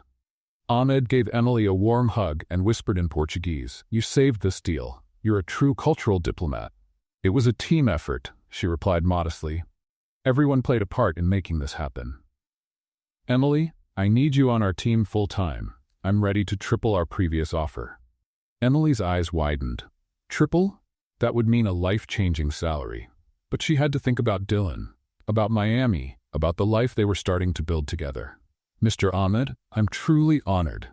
[SPEAKER 1] Ahmed gave Emily a warm hug and whispered in Portuguese, "You saved this deal. You're a true cultural diplomat." "It was a team effort," she replied modestly. "Everyone played a part in making this happen." "Emily, I need you on our team full-time. I'm ready to triple our previous offer." Emily's eyes widened. Triple? That would mean a life-changing salary. But she had to think about Dylan, about Miami, about the life they were starting to build together. "Mr. Ahmed, I'm truly honored.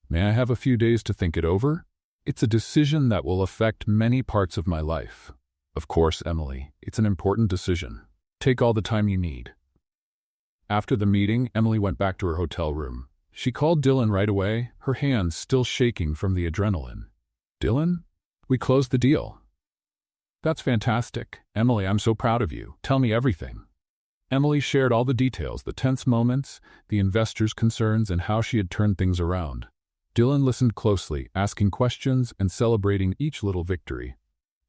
[SPEAKER 1] May I have a few days to think it over? It's a decision that will affect many parts of my life." "Of course, Emily. It's an important decision. Take all the time you need." After the meeting, Emily went back to her hotel room. She called Dylan right away, her hands still shaking from the adrenaline. "Dylan? We closed the deal." "That's fantastic. Emily, I'm so proud of you. Tell me everything." Emily shared all the details, the tense moments, the investors' concerns, and how she had turned things around. Dylan listened closely, asking questions and celebrating each little victory.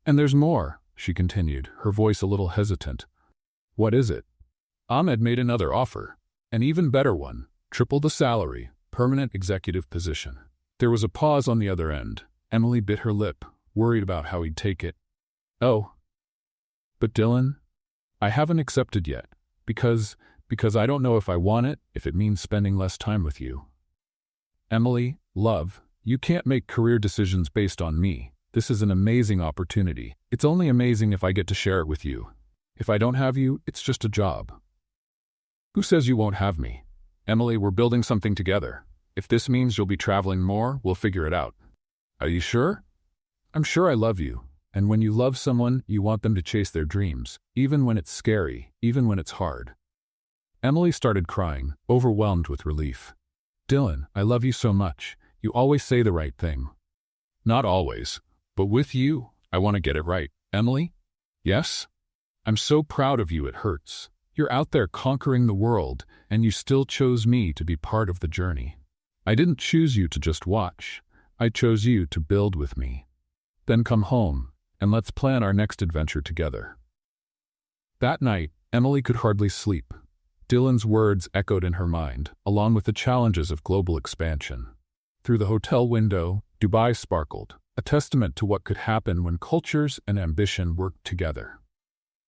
[SPEAKER 1] "And there's more," she continued, her voice a little hesitant. "What is it?" "Ahmed made another offer. An even better one. Triple the salary, permanent executive position." There was a pause on the other end. Emily bit her lip, worried about how he'd take it. "Oh. But Dylan, I haven't accepted yet, because I don't know if I want it, if it means spending less time with you." "Emily, love, you can't make career decisions based on me. This is an amazing opportunity. It's only amazing if I get to share it with you. If I don't have you, it's just a job." "Who says you won't have me? Emily, we're building something together. If this means you'll be traveling more, we'll figure it out." "Are you sure?" "I'm sure I love you. And when you love someone, you want them to chase their dreams, even when it's scary, even when it's hard." Emily started crying, overwhelmed with relief. "Dylan, I love you so much. You always say the right thing." "Not always. But with you, I want to get it right. Emily?" "Yes? I'm so proud of you it hurts. You're out there conquering the world, and you still chose me to be part of the journey. I didn't choose you to just watch. I chose you to build with me. Then come home, and let's plan our next adventure together." That night, Emily could hardly sleep. Dylan's words echoed in her mind, along with the challenges of global expansion. Through the hotel window, Dubai sparkled, a testament to what could happen when cultures and ambition worked together.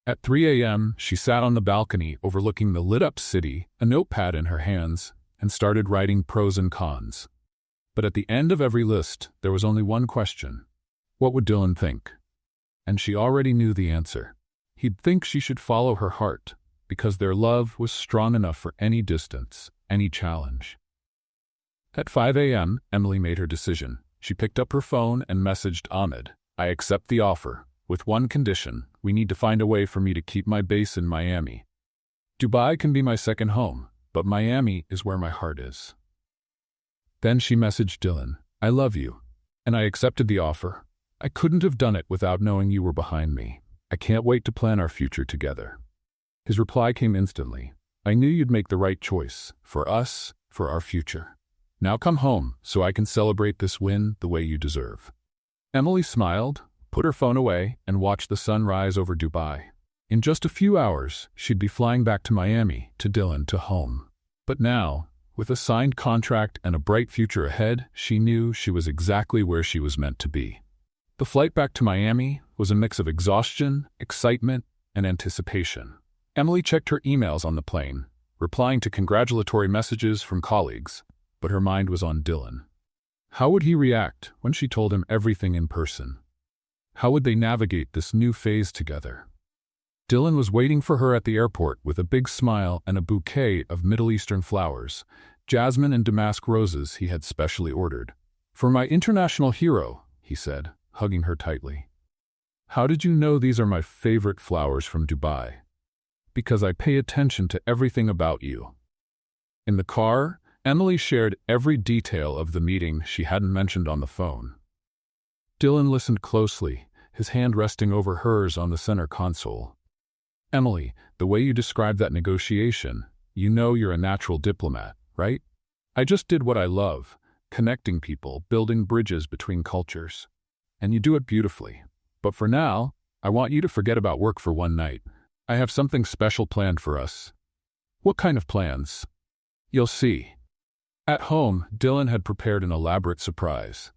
[SPEAKER 1] At 3 a.m., she sat on the balcony overlooking the lit-up city, a notepad in her hands, and started writing pros and cons. But at the end of every list, there was only one question. What would Dylan think? And she already knew the answer. He'd think she should follow her heart, because their love was strong enough for any distance, any challenge. At 5 a.m., Emily made her decision. She picked up her phone and messaged Ahmed. "I accept the offer. With one condition, we need to find a way for me to keep my base in Miami. Dubai can be my second home, but Miami is where my heart is." Then she messaged Dylan, "I love you, and I accepted the offer. I couldn't have done it without knowing you were behind me. I can't wait to plan our future together." His reply came instantly. "I knew you'd make the right choice, for us, for our future. Now come home, so I can celebrate this win the way you deserve." Emily smiled, put her phone away, and watched the sun rise over Dubai. In just a few hours, she'd be flying back to Miami, to Dylan, to home. But now, with a signed contract and a bright future ahead, she knew she was exactly where she was meant to be. The flight back to Miami was a mix of exhaustion, excitement, and anticipation. Emily checked her emails on the plane, replying to congratulatory messages from colleagues, but her mind was on Dylan. How would he react when she told him everything in person? How would they navigate this new phase together? Dylan was waiting for her at the airport with a big smile and a bouquet of Middle Eastern flowers, jasmine and damask roses he had specially ordered. "For my international hero," he said, hugging her tightly. "How did you know these are my favorite flowers from Dubai?" "Because I pay attention to everything about you." In the car, Emily shared every detail of the meeting she hadn't mentioned on the phone. Dylan listened closely, his hand resting over hers on the center console. "Emily, the way you described that negotiation, you know you're a natural diplomat, right? I just did what I love, connecting people, building bridges between cultures. And you do it beautifully. But for now, I want you to forget about work for one night. I have something special planned for us." "What kind of plans?" "You'll see." At home, Dylan had prepared an elaborate surprise.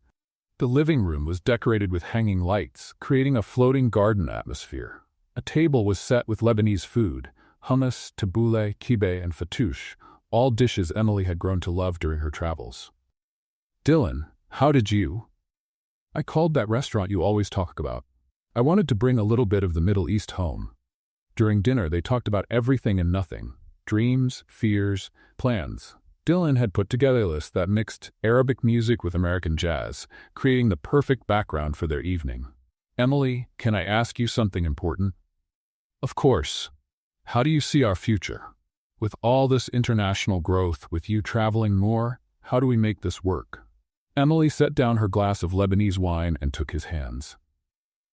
[SPEAKER 1] The living room was decorated with hanging lights, creating a floating garden atmosphere. A table was set with Lebanese food, hummus, tabbouleh, kibbeh, and fattoush, all dishes Emily had grown to love during her travels. "Dylan, how did you?" "I called that restaurant you always talk about. I wanted to bring a little bit of the Middle East home." During dinner, they talked about everything and nothing. Dreams, fears, plans. Dylan had put together a list that mixed Arabic music with American jazz, creating the perfect background for their evening. "Emily, can I ask you something important?" "Of course. How do you see our future? With all this international growth, with you traveling more, how do we make this work?" Emily set down her glass of Lebanese wine and took his hands.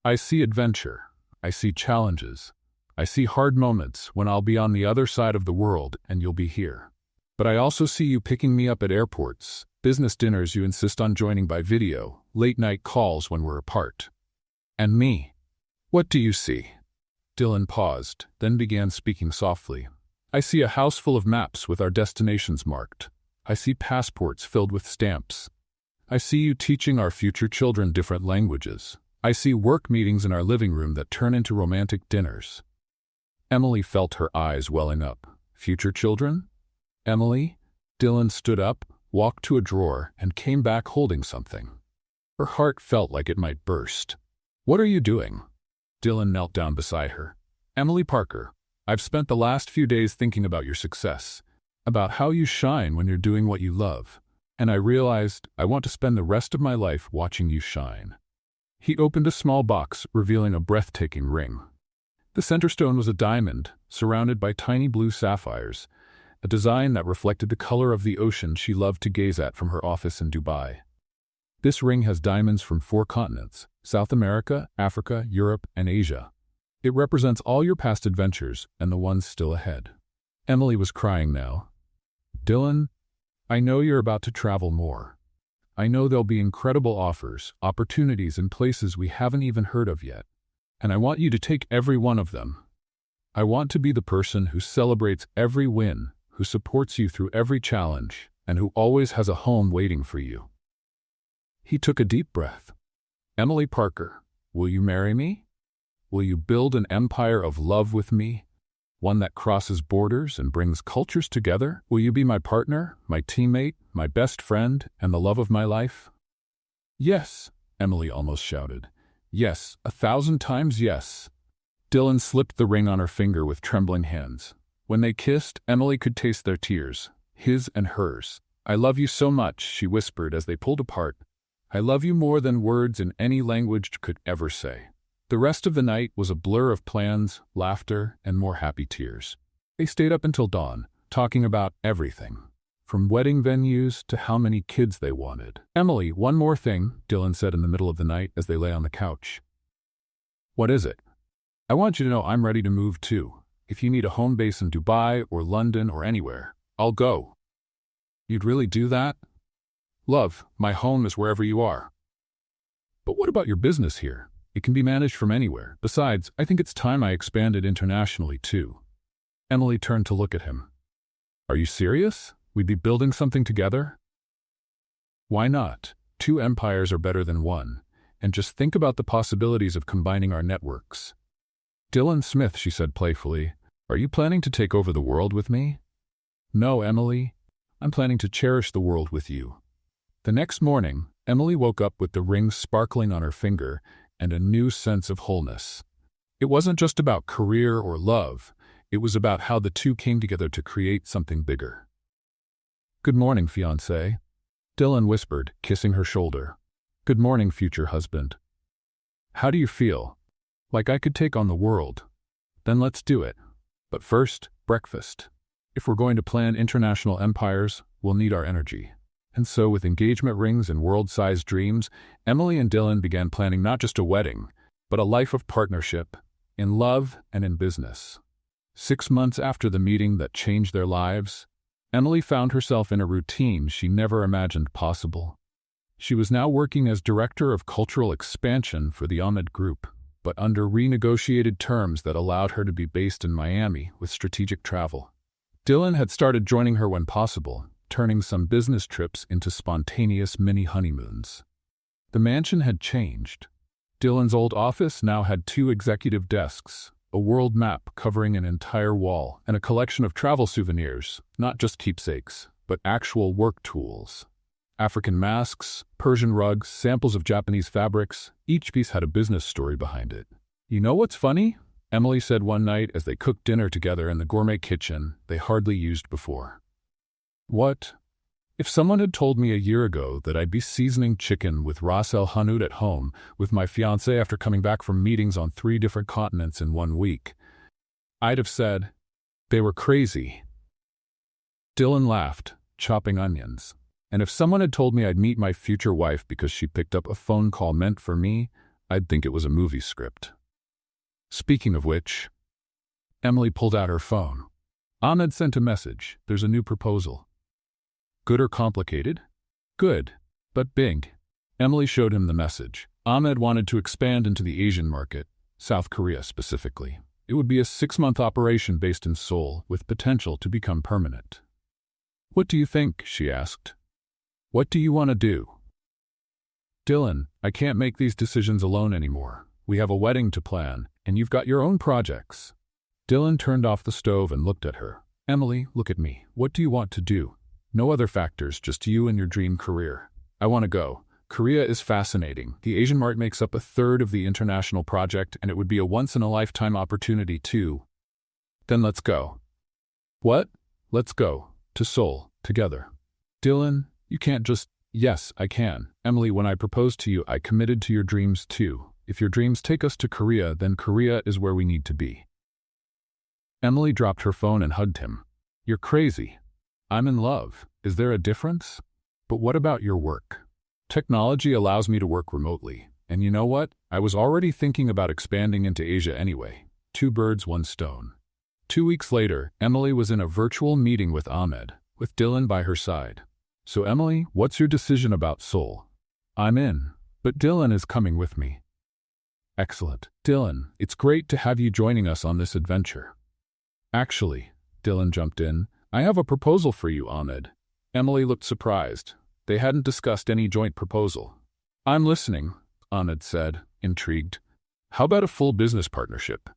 [SPEAKER 1] "I see adventure. I see challenges. I see hard moments when I'll be on the other side of the world and you'll be here. But I also see you picking me up at airports, Business dinners you insist on joining by video, late-night calls when we're apart. And me. What do you see? Dylan paused, then began speaking softly. I see a house full of maps with our destinations marked. I see passports filled with stamps. I see you teaching our future children different languages. I see work meetings in our living room that turn into romantic dinners. Emily felt her eyes welling up. Future children? Emily? Dylan stood up, walked to a drawer, and came back holding something. Her heart felt like it might burst. What are you doing? Dylan knelt down beside her. Emily Parker, I've spent the last few days thinking about your success, about how you shine when you're doing what you love, and I realized I want to spend the rest of my life watching you shine. He opened a small box, revealing a breathtaking ring. The center stone was a diamond, surrounded by tiny blue sapphires, a design that reflected the color of the ocean she loved to gaze at from her office in Dubai. This ring has diamonds from 4 continents: South America, Africa, Europe, and Asia. It represents all your past adventures and the ones still ahead. Emily was crying now. Dylan, I know you're about to travel more. I know there'll be incredible offers, opportunities in places we haven't even heard of yet. And I want you to take every one of them. I want to be the person who celebrates every win, who supports you through every challenge, and who always has a home waiting for you. He took a deep breath. Emily Parker, will you marry me? Will you build an empire of love with me? One that crosses borders and brings cultures together? Will you be my partner, my teammate, my best friend, and the love of my life? Yes, Emily almost shouted. Yes, 1,000 times yes. Dylan slipped the ring on her finger with trembling hands. When they kissed, Emily could taste their tears, his and hers. I love you so much, she whispered as they pulled apart. I love you more than words in any language could ever say. The rest of the night was a blur of plans, laughter, and more happy tears. They stayed up until dawn, talking about everything, from wedding venues to how many kids they wanted. Emily, one more thing, Dylan said in the middle of the night as they lay on the couch. What is it? I want you to know I'm ready to move too. If you need a home base in Dubai or London or anywhere, I'll go. You'd really do that? Love, my home is wherever you are. But what about your business here? It can be managed from anywhere. Besides, I think it's time I expanded internationally too. Emily turned to look at him. Are you serious? We'd be building something together? Why not? 2 empires are better than 1. And just think about the possibilities of combining our networks. Dylan Smith, she said playfully, are you planning to take over the world with me? No, Emily. I'm planning to cherish the world with you. The next morning, Emily woke up with the ring sparkling on her finger and a new sense of wholeness. It wasn't just about career or love. It was about how the two came together to create something bigger. Good morning, fiancé, Dylan whispered, kissing her shoulder. Good morning, future husband. How do you feel? Like I could take on the world. Then let's do it. But first, breakfast. If we're going to plan international empires, we'll need our energy. And so, with engagement rings and world-sized dreams, Emily and Dylan began planning not just a wedding, but a life of partnership, in love and in business. 6 months after the meeting that changed their lives, Emily found herself in a routine she never imagined possible. She was now working as Director of Cultural Expansion for the Ahmed Group, but under renegotiated terms that allowed her to be based in Miami with strategic travel. Dylan had started joining her when possible, turning some business trips into spontaneous mini-honeymoons. The mansion had changed. Dylan's old office now had 2 executive desks, a world map covering an entire wall, and a collection of travel souvenirs, not just keepsakes, but actual work tools. African masks, Persian rugs, samples of Japanese fabrics, each piece had a business story behind it. You know what's funny? Emily said one night as they cooked dinner together in the gourmet kitchen they hardly used before. What? If someone had told me a year ago that I'd be seasoning chicken with Ras El Hanout at home with my fiancé after coming back from meetings on 3 different continents in 1 week, I'd have said, they were crazy. Dylan laughed, chopping onions. And if someone had told me I'd meet my future wife because she picked up a phone call meant for me, I'd think it was a movie script. Speaking of which, Emily pulled out her phone. Ahmed sent a message. There's a new proposal. Good or complicated? Good. But Bing. Emily showed him the message. Ahmed wanted to expand into the Asian market, South Korea specifically. It would be a 6-month operation based in Seoul with potential to become permanent. What do you think? She asked. What do you want to do? Dylan, I can't make these decisions alone anymore. We have a wedding to plan, and you've got your own projects. Dylan turned off the stove and looked at her. Emily, look at me. What do you want to do? No other factors, just you and your dream career. I want to go. Korea is fascinating. The Asian market makes up 1/3 of the international project, and it would be a once-in-a-lifetime opportunity too. Then let's go. What? Let's go. To Seoul. Together. Dylan, you can't just... Yes, I can. Emily, when I proposed to you, I committed to your dreams too. If your dreams take us to Korea, then Korea is where we need to be. Emily dropped her phone and hugged him. You're crazy. I'm in love. Is there a difference? But what about your work? Technology allows me to work remotely. And you know what? I was already thinking about expanding into Asia anyway. 2 birds, 1 stone. 2 weeks later, Emily was in a virtual meeting with Ahmed, with Dylan by her side. So Emily, what's your decision about Seoul? I'm in, but Dylan is coming with me. Excellent. Dylan, it's great to have you joining us on this adventure. Actually, Dylan jumped in, I have a proposal for you, Ahmed. Emily looked surprised. They hadn't discussed any joint proposal. I'm listening, Ahmed said, intrigued. How about a full business partnership?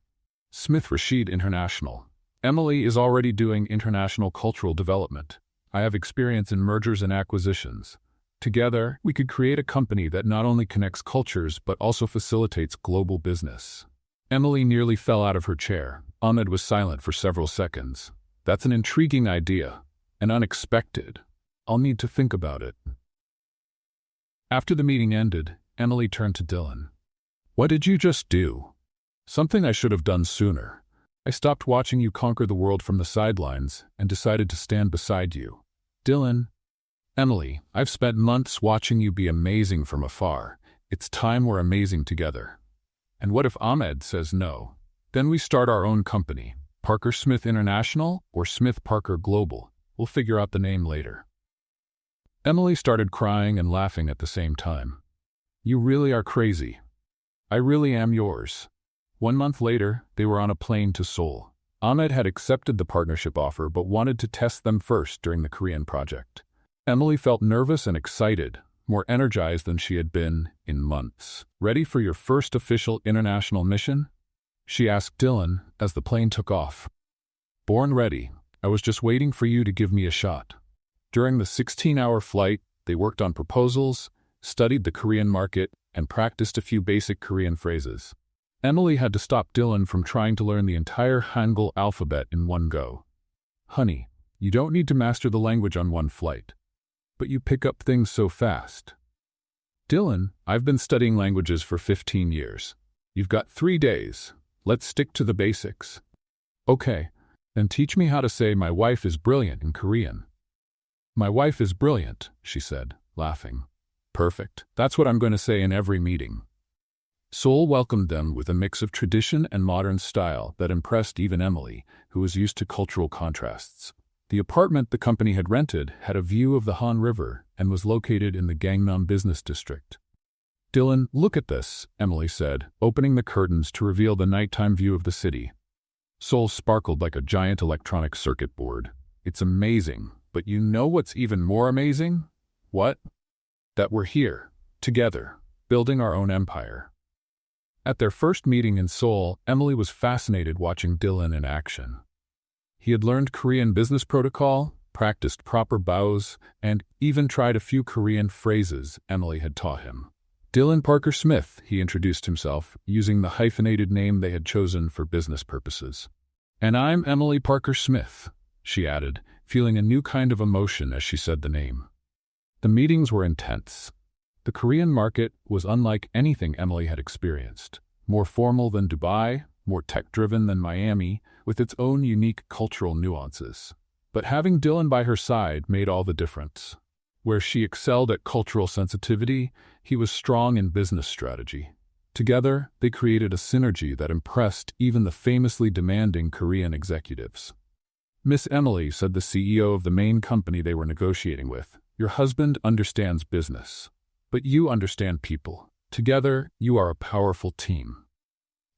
[SPEAKER 1] Smith Rashid International. Emily is already doing international cultural development. I have experience in mergers and acquisitions. Together, we could create a company that not only connects cultures but also facilitates global business. Emily nearly fell out of her chair. Ahmed was silent for several seconds. That's an intriguing idea, and unexpected. I'll need to think about it. After the meeting ended, Emily turned to Dylan. What did you just do? Something I should have done sooner. I stopped watching you conquer the world from the sidelines and decided to stand beside you. Dylan. Emily, I've spent months watching you be amazing from afar. It's time we're amazing together. And what if Ahmed says no? Then we start our own company, Parker Smith International or Smith Parker Global. We'll figure out the name later. Emily started crying and laughing at the same time. You really are crazy. I really am yours. 1 month later, they were on a plane to Seoul. Ahmed had accepted the partnership offer but wanted to test them first during the Korean project. Emily felt nervous and excited, more energized than she had been in months. Ready for your first official international mission? She asked Dylan as the plane took off. Born ready. I was just waiting for you to give me a shot. During the 16-hour flight, they worked on proposals, studied the Korean market, and practiced a few basic Korean phrases. Emily had to stop Dylan from trying to learn the entire Hangul alphabet in one go. Honey, you don't need to master the language on one flight. But you pick up things so fast. Dylan, I've been studying languages for 15 years. You've got 3 days. Let's stick to the basics. Okay, then teach me how to say my wife is brilliant in Korean. My wife is brilliant, she said, laughing. Perfect. That's what I'm going to say in every meeting. Seoul welcomed them with a mix of tradition and modern style that impressed even Emily, who was used to cultural contrasts. The apartment the company had rented had a view of the Han River and was located in the Gangnam business district. Dylan, look at this, Emily said, opening the curtains to reveal the nighttime view of the city. Seoul sparkled like a giant electronic circuit board. It's amazing, but you know what's even more amazing? What? That we're here, together, building our own empire. At their first meeting in Seoul, Emily was fascinated watching Dylan in action. He had learned Korean business protocol, practiced proper bows, and even tried a few Korean phrases Emily had taught him. Dylan Parker Smith, he introduced himself, using the hyphenated name they had chosen for business purposes. And I'm Emily Parker Smith, she added, feeling a new kind of emotion as she said the name. The meetings were intense. The Korean market was unlike anything Emily had experienced. More formal than Dubai, more tech-driven than Miami, with its own unique cultural nuances. But having Dylan by her side made all the difference. Where she excelled at cultural sensitivity, he was strong in business strategy. Together, they created a synergy that impressed even the famously demanding Korean executives. Miss Emily, said the CEO of the main company they were negotiating with, Your husband understands business, but you understand people. Together, you are a powerful team.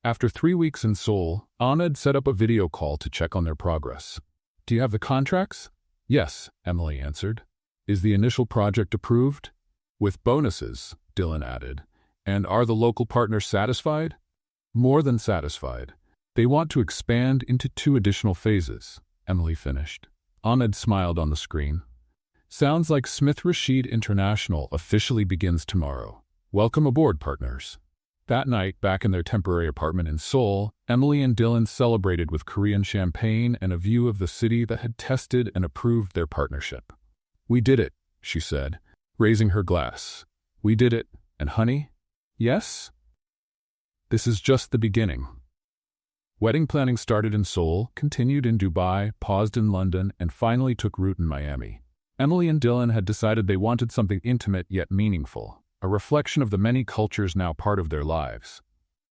[SPEAKER 1] After 3 weeks in Seoul, Ahmed set up a video call to check on their progress. Do you have the contracts? Yes, Emily answered. Is the initial project approved? With bonuses, Dylan added. And are the local partners satisfied? More than satisfied. They want to expand into 2 additional phases, Emily finished. Ahmed smiled on the screen. Sounds like Smith Rashid International officially begins tomorrow. Welcome aboard, partners. That night, back in their temporary apartment in Seoul, Emily and Dylan celebrated with Korean champagne and a view of the city that had tested and approved their partnership. We did it, she said, raising her glass. We did it, and honey? Yes? This is just the beginning. Wedding planning started in Seoul, continued in Dubai, paused in London, and finally took root in Miami. Emily and Dylan had decided they wanted something intimate yet meaningful, a reflection of the many cultures now part of their lives.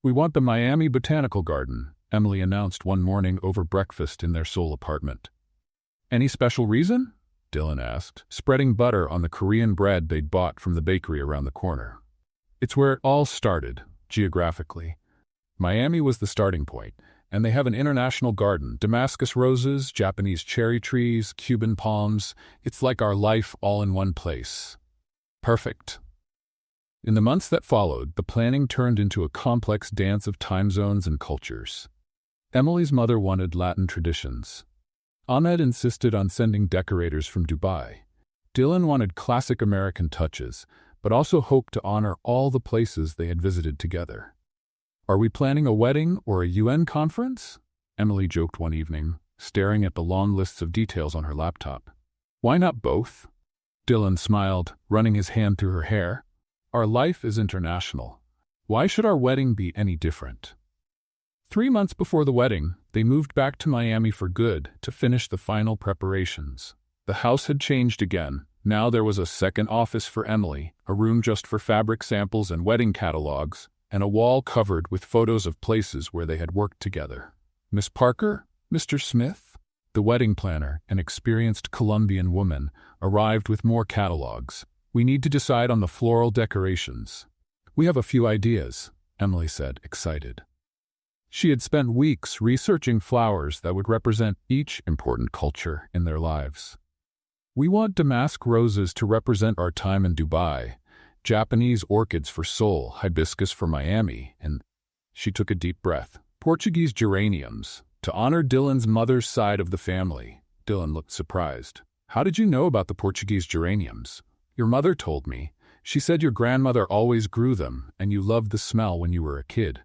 [SPEAKER 1] We want the Miami Botanical Garden, Emily announced one morning over breakfast in their Seoul apartment. Any special reason? Dylan asked, spreading butter on the Korean bread they'd bought from the bakery around the corner. It's where it all started, geographically. Miami was the starting point, and they have an international garden, Damascus roses, Japanese cherry trees, Cuban palms. It's like our life all in one place. Perfect. In the months that followed, the planning turned into a complex dance of time zones and cultures. Emily's mother wanted Latin traditions. Ahmed insisted on sending decorators from Dubai. Dylan wanted classic American touches, but also hoped to honor all the places they had visited together. Are we planning a wedding or a UN conference? Emily joked one evening, staring at the long lists of details on her laptop. Why not both? Dylan smiled, running his hand through her hair. Our life is international. Why should our wedding be any different? 3 months before the wedding, they moved back to Miami for good to finish the final preparations. The house had changed again. Now there was a second office for Emily, a room just for fabric samples and wedding catalogs, and a wall covered with photos of places where they had worked together. Miss Parker, Mr. Smith, the wedding planner, an experienced Colombian woman, arrived with more catalogs. We need to decide on the floral decorations. We have a few ideas, Emily said, excited. She had spent weeks researching flowers that would represent each important culture in their lives. We want damask roses to represent our time in Dubai, Japanese orchids for Seoul, hibiscus for Miami, and she took a deep breath. Portuguese geraniums, to honor Dylan's mother's side of the family. Dylan looked surprised. How did you know about the Portuguese geraniums? Your mother told me. She said your grandmother always grew them, and you loved the smell when you were a kid.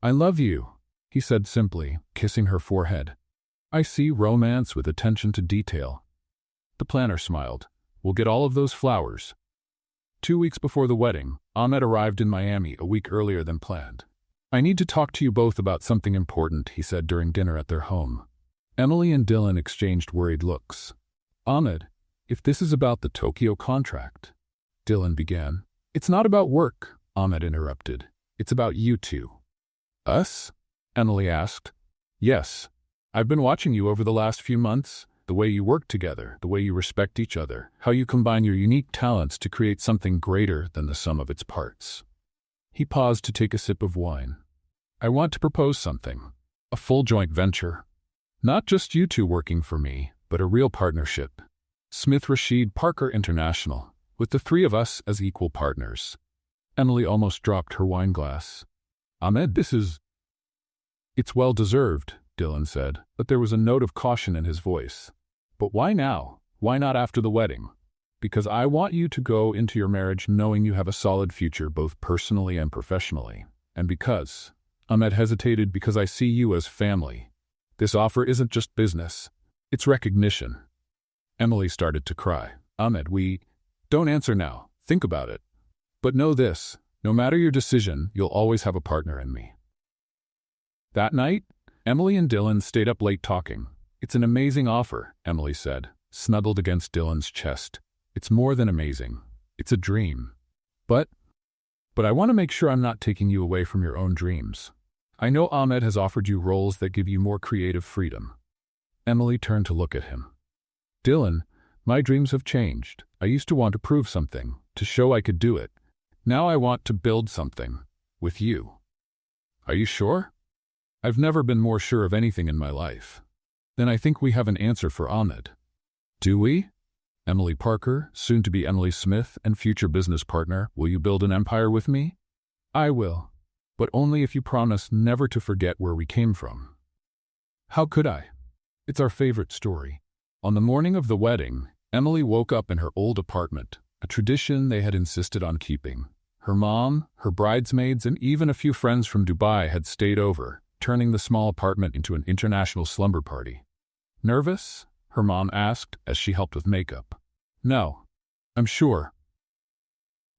[SPEAKER 1] I love you, he said simply, kissing her forehead. I see romance with attention to detail. The planner smiled. We'll get all of those flowers. 2 weeks before the wedding, Ahmed arrived in Miami a week earlier than planned. I need to talk to you both about something important, he said during dinner at their home. Emily and Dylan exchanged worried looks. Ahmed, if this is about the Tokyo contract, Dylan began. It's not about work, Ahmed interrupted. It's about you two. Us? Emily asked. Yes. I've been watching you over the last few months. The way you work together, the way you respect each other, how you combine your unique talents to create something greater than the sum of its parts. He paused to take a sip of wine. I want to propose something. A full joint venture. Not just you two working for me, but a real partnership. Smith Rashid Parker International, with the 3 of us as equal partners. Emily almost dropped her wine glass. Ahmed, It's well deserved, Dylan said, but there was a note of caution in his voice. But why now? Why not after the wedding? Because I want you to go into your marriage knowing you have a solid future both personally and professionally. And because, Ahmed hesitated, because I see you as family. This offer isn't just business. It's recognition. Emily started to cry. Ahmed, don't answer now. Think about it. But know this, no matter your decision, you'll always have a partner in me. That night, Emily and Dylan stayed up late talking. It's an amazing offer, Emily said, snuggled against Dylan's chest. It's more than amazing. It's a dream. But I want to make sure I'm not taking you away from your own dreams. I know Ahmed has offered you roles that give you more creative freedom. Emily turned to look at him. Dylan, My dreams have changed. I used to want to prove something, to show I could do it. Now I want to build something. With you. Are you sure? I've never been more sure of anything in my life. Then I think we have an answer for Ahmed. Do we? Emily Parker, soon to be Emily Smith and future business partner, will you build an empire with me? I will. But only if you promise never to forget where we came from. How could I? It's our favorite story. On the morning of the wedding, Emily woke up in her old apartment, a tradition they had insisted on keeping. Her mom, her bridesmaids, and even a few friends from Dubai had stayed over, turning the small apartment into an international slumber party. Nervous? Her mom asked as she helped with makeup. No, I'm sure.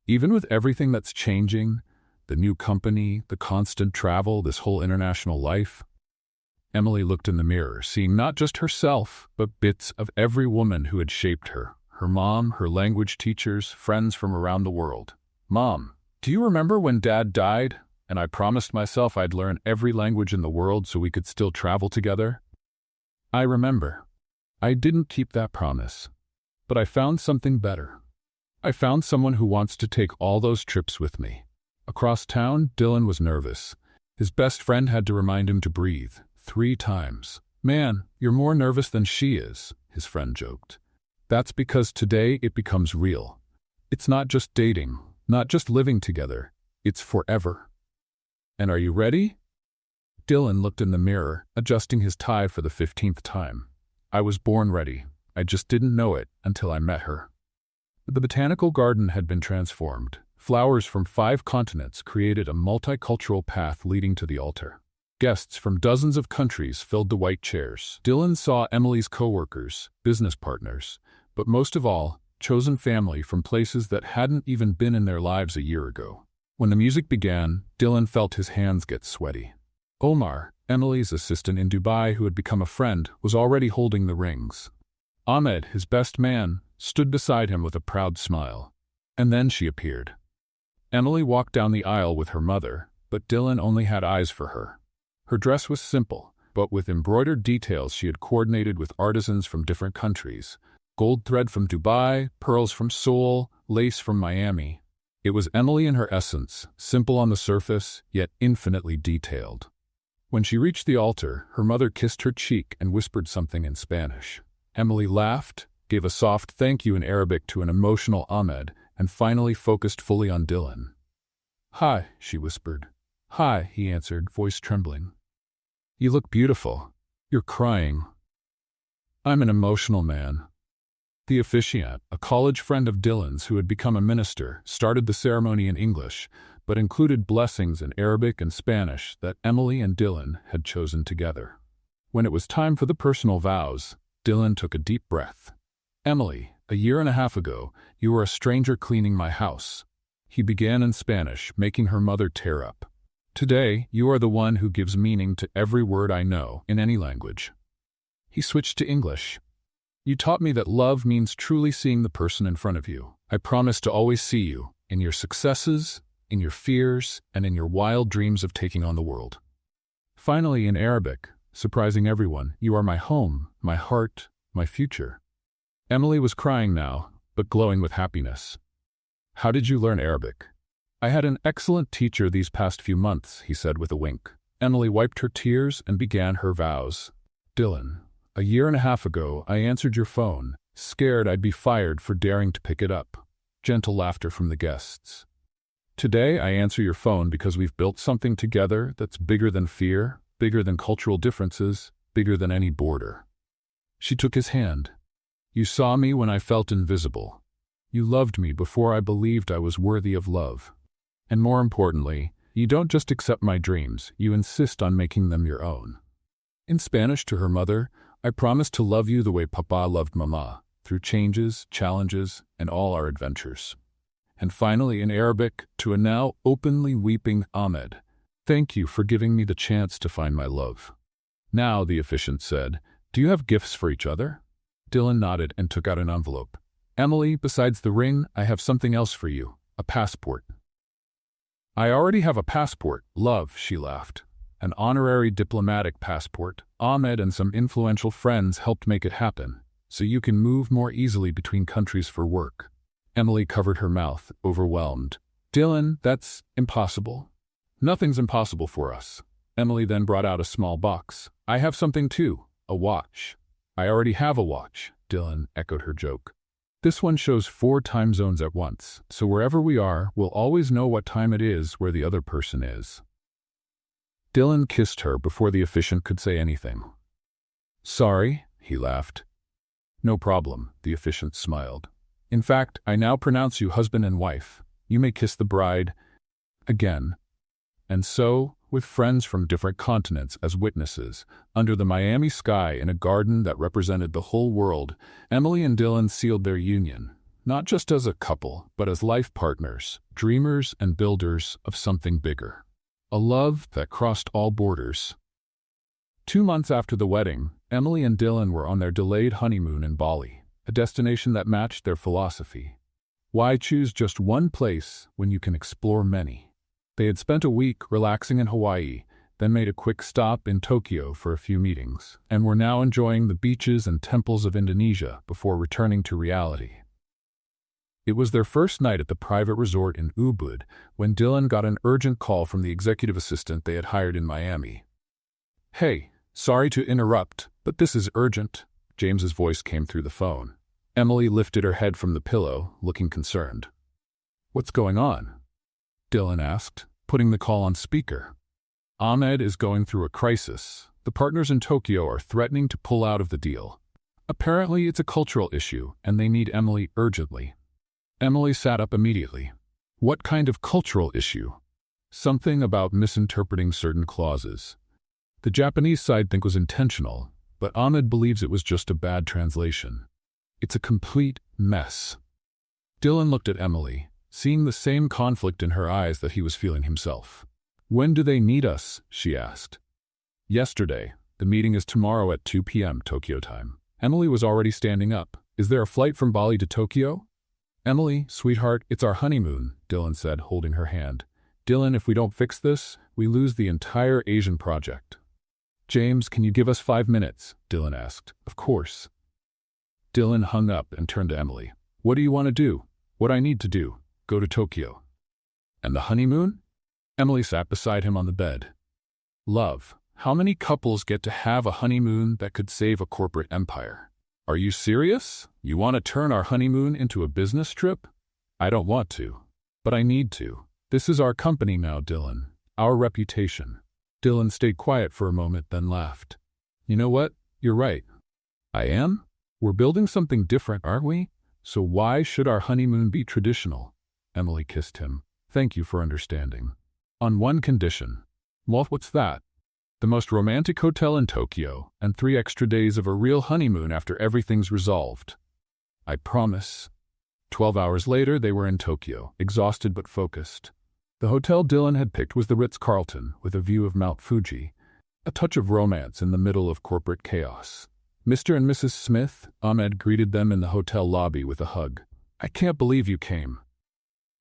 [SPEAKER 1] Even with everything that's changing, the new company, the constant travel, this whole international life, Emily looked in the mirror, seeing not just herself, but bits of every woman who had shaped her. Her mom, her language teachers, friends from around the world. Mom, do you remember when Dad died, and I promised myself I'd learn every language in the world so we could still travel together? I remember. I didn't keep that promise. But I found something better. I found someone who wants to take all those trips with me. Across town, Dylan was nervous. His best friend had to remind him to breathe 3 times. Man, you're more nervous than she is, his friend joked. That's because today it becomes real. It's not just dating, not just living together. It's forever. And are you ready? Dylan looked in the mirror, adjusting his tie for the 15th time. I was born ready. I just didn't know it until I met her. The botanical garden had been transformed. Flowers from 5 continents created a multicultural path leading to the altar. Guests from dozens of countries filled the white chairs. Dylan saw Emily's co-workers, business partners, but most of all, chosen family from places that hadn't even been in their lives a year ago. When the music began, Dylan felt his hands get sweaty. Omar, Emily's assistant in Dubai who had become a friend, was already holding the rings. Ahmed, his best man, stood beside him with a proud smile. And then she appeared. Emily walked down the aisle with her mother, but Dylan only had eyes for her. Her dress was simple, but with embroidered details she had coordinated with artisans from different countries. Gold thread from Dubai, pearls from Seoul, lace from Miami. It was Emily in her essence, simple on the surface, yet infinitely detailed. When she reached the altar, her mother kissed her cheek and whispered something in Spanish. Emily laughed, gave a soft thank you in Arabic to an emotional Ahmed, and finally focused fully on Dylan. Hi, she whispered. Hi, he answered, voice trembling. You look beautiful. You're crying. I'm an emotional man. The officiant, a college friend of Dylan's who had become a minister, started the ceremony in English, but included blessings in Arabic and Spanish that Emily and Dylan had chosen together. When it was time for the personal vows, Dylan took a deep breath. Emily, a year and a half ago, you were a stranger cleaning my house. He began in Spanish, making her mother tear up. Today, you are the one who gives meaning to every word I know in any language. He switched to English. You taught me that love means truly seeing the person in front of you. I promise to always see you, in your successes, in your fears, and in your wild dreams of taking on the world. Finally, in Arabic, surprising everyone, you are my home, my heart, my future. Emily was crying now, but glowing with happiness. How did you learn Arabic? I had an excellent teacher these past few months, he said with a wink. Emily wiped her tears and began her vows. Dylan, a year and a half ago, I answered your phone, scared I'd be fired for daring to pick it up. Gentle laughter from the guests. Today, I answer your phone because we've built something together that's bigger than fear, bigger than cultural differences, bigger than any border. She took his hand. You saw me when I felt invisible. You loved me before I believed I was worthy of love. And more importantly, you don't just accept my dreams, you insist on making them your own. In Spanish to her mother, I promise to love you the way Papa loved Mama, through changes, challenges, and all our adventures. And finally in Arabic to a now openly weeping Ahmed, thank you for giving me the chance to find my love. Now, the officiant said, do you have gifts for each other? Dylan nodded and took out an envelope. Emily, besides the ring, I have something else for you, a passport. I already have a passport, love, she laughed. An honorary diplomatic passport. Ahmed and some influential friends helped make it happen. so you can move more easily between countries for work. Emily covered her mouth, overwhelmed. Dylan, that's impossible. Nothing's impossible for us. Emily then brought out a small box. I have something too, a watch. I already have a watch, Dylan echoed her joke. This one shows 4 time zones at once, so wherever we are, we'll always know what time it is where the other person is. Dylan kissed her before the officiant could say anything. Sorry, he laughed. No problem, the officiant smiled. In fact, I now pronounce you husband and wife. You may kiss the bride again. And so, with friends from different continents as witnesses, under the Miami sky in a garden that represented the whole world, Emily and Dylan sealed their union, not just as a couple, but as life partners, dreamers and builders of something bigger. A love that crossed all borders. 2 months after the wedding, Emily and Dylan were on their delayed honeymoon in Bali, a destination that matched their philosophy. Why choose just one place when you can explore many? They had spent a week relaxing in Hawaii, then made a quick stop in Tokyo for a few meetings, and were now enjoying the beaches and temples of Indonesia before returning to reality. It was their first night at the private resort in Ubud when Dylan got an urgent call from the executive assistant they had hired in Miami. Hey, sorry to interrupt, but this is urgent, James's voice came through the phone. Emily lifted her head from the pillow, looking concerned. What's going on? Dylan asked, putting the call on speaker. Ahmed is going through a crisis. The partners in Tokyo are threatening to pull out of the deal. Apparently it's a cultural issue, and they need Emily urgently. Emily sat up immediately. What kind of cultural issue? Something about misinterpreting certain clauses. The Japanese side think was intentional, but Ahmed believes it was just a bad translation. It's a complete mess. Dylan looked at Emily, seeing the same conflict in her eyes that he was feeling himself. When do they need us? She asked. Yesterday. The meeting is tomorrow at 2 p.m. Tokyo time. Emily was already standing up. Is there a flight from Bali to Tokyo? Emily, sweetheart, it's our honeymoon, Dylan said, holding her hand. Dylan, if we don't fix this, we lose the entire Asian project. James, can you give us 5 minutes? Dylan asked. Of course. Dylan hung up and turned to Emily. What do you want to do? What I need to do? Go to Tokyo. And the honeymoon? Emily sat beside him on the bed. Love, how many couples get to have a honeymoon that could save a corporate empire? Are you serious? You want to turn our honeymoon into a business trip? I don't want to, but I need to. This is our company now, Dylan. Our reputation. Dylan stayed quiet for a moment, then laughed. You know what? You're right. I am? We're building something different, aren't we? So why should our honeymoon be traditional? Emily kissed him. Thank you for understanding. On one condition. Well, what's that? The most romantic hotel in Tokyo, and 3 extra days of a real honeymoon after everything's resolved. I promise. 12 hours later, they were in Tokyo, exhausted but focused. The hotel Dylan had picked was the Ritz-Carlton, with a view of Mount Fuji, a touch of romance in the middle of corporate chaos. Mr. and Mrs. Smith, Ahmed greeted them in the hotel lobby with a hug. I can't believe you came.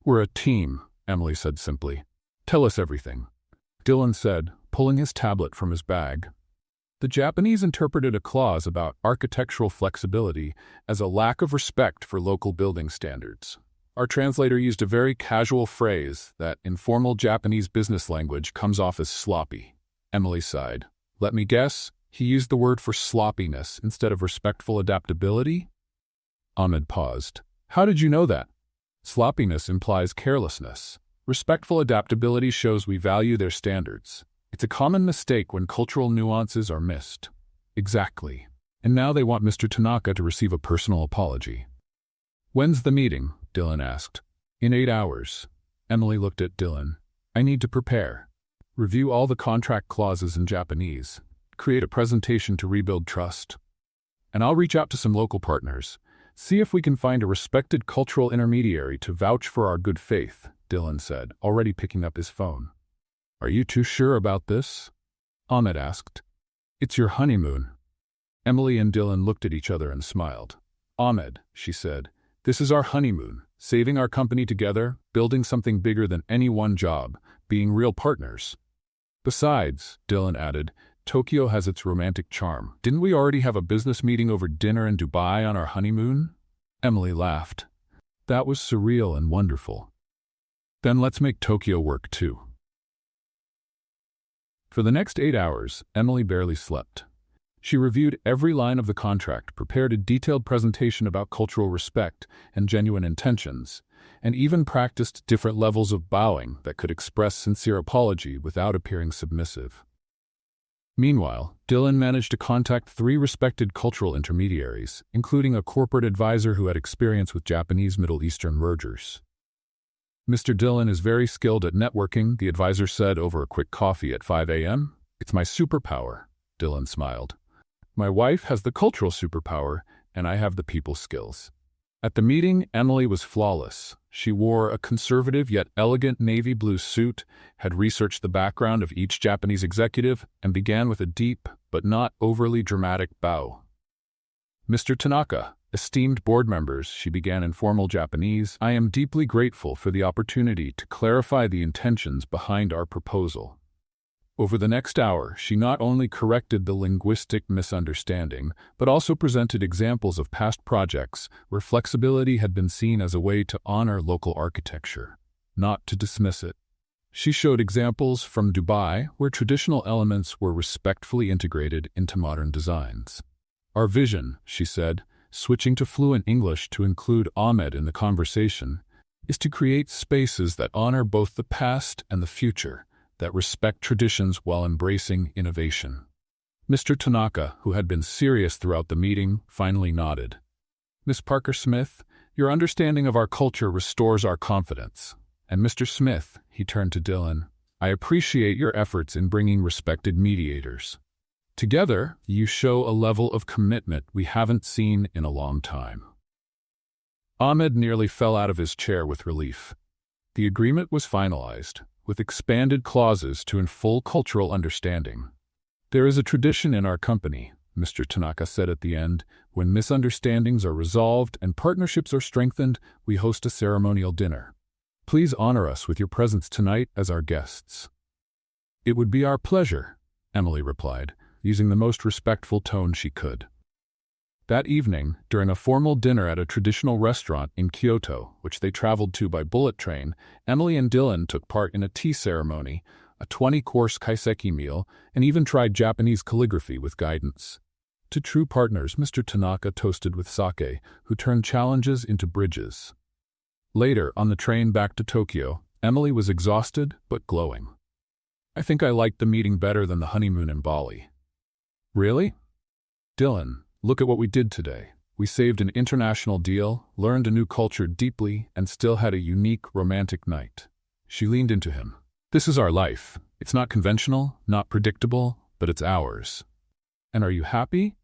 [SPEAKER 1] We're a team, Emily said simply. Tell us everything. Dylan said, pulling his tablet from his bag. The Japanese interpreted a clause about architectural flexibility as a lack of respect for local building standards. Our translator used a very casual phrase that, in formal Japanese business language, comes off as sloppy. Emily sighed. Let me guess, he used the word for sloppiness instead of respectful adaptability? Ahmed paused. How did you know that? Sloppiness implies carelessness. Respectful adaptability shows we value their standards. It's a common mistake when cultural nuances are missed. Exactly. And now they want Mr. Tanaka to receive a personal apology. When's the meeting? Dylan asked. In 8 hours. Emily looked at Dylan. I need to prepare. Review all the contract clauses in Japanese. Create a presentation to rebuild trust. And I'll reach out to some local partners. See if we can find a respected cultural intermediary to vouch for our good faith, Dylan said, already picking up his phone. Are you too sure about this? Ahmed asked. It's your honeymoon. Emily and Dylan looked at each other and smiled. Ahmed, she said, this is our honeymoon, saving our company together, building something bigger than any one job, being real partners. Besides, Dylan added, Tokyo has its romantic charm. Didn't we already have a business meeting over dinner in Dubai on our honeymoon? Emily laughed. That was surreal and wonderful. Then let's make Tokyo work too. For the next 8 hours, Emily barely slept. She reviewed every line of the contract, prepared a detailed presentation about cultural respect and genuine intentions, and even practiced different levels of bowing that could express sincere apology without appearing submissive. Meanwhile, Dylan managed to contact 3 respected cultural intermediaries, including a corporate advisor who had experience with Japanese Middle Eastern mergers. Mr. Dylan is very skilled at networking, the advisor said over a quick coffee at 5 a.m. It's my superpower, Dylan smiled. My wife has the cultural superpower, and I have the people skills. At the meeting, Emily was flawless. She wore a conservative yet elegant navy blue suit, had researched the background of each Japanese executive, and began with a deep, but not overly dramatic bow. Mr. Tanaka, esteemed board members, she began in formal Japanese, I am deeply grateful for the opportunity to clarify the intentions behind our proposal. Over the next hour, she not only corrected the linguistic misunderstanding, but also presented examples of past projects where flexibility had been seen as a way to honor local architecture, not to dismiss it. She showed examples from Dubai where traditional elements were respectfully integrated into modern designs. Our vision, she said, switching to fluent English to include Ahmed in the conversation, is to create spaces that honor both the past and the future, that respect traditions while embracing innovation. Mr. Tanaka, who had been serious throughout the meeting, finally nodded. Miss Parker-Smith, your understanding of our culture restores our confidence. And Mr. Smith, he turned to Dylan, I appreciate your efforts in bringing respected mediators. Together, you show a level of commitment we haven't seen in a long time. Ahmed nearly fell out of his chair with relief. The agreement was finalized, with expanded clauses to full cultural understanding. There is a tradition in our company, Mr. Tanaka said at the end, when misunderstandings are resolved and partnerships are strengthened, we host a ceremonial dinner. Please honor us with your presence tonight as our guests. It would be our pleasure, Emily replied, using the most respectful tone she could. That evening, during a formal dinner at a traditional restaurant in Kyoto, which they traveled to by bullet train, Emily and Dylan took part in a tea ceremony, a 20-course kaiseki meal, and even tried Japanese calligraphy with guidance. To true partners, Mr. Tanaka toasted with sake, who turned challenges into bridges. Later, on the train back to Tokyo, Emily was exhausted but glowing. I think I liked the meeting better than the honeymoon in Bali. Really? Dylan, look at what we did today. We saved an international deal, learned a new culture deeply, and still had a unique, romantic night. She leaned into him. This is our life. It's not conventional, not predictable, but it's ours. And are you happy?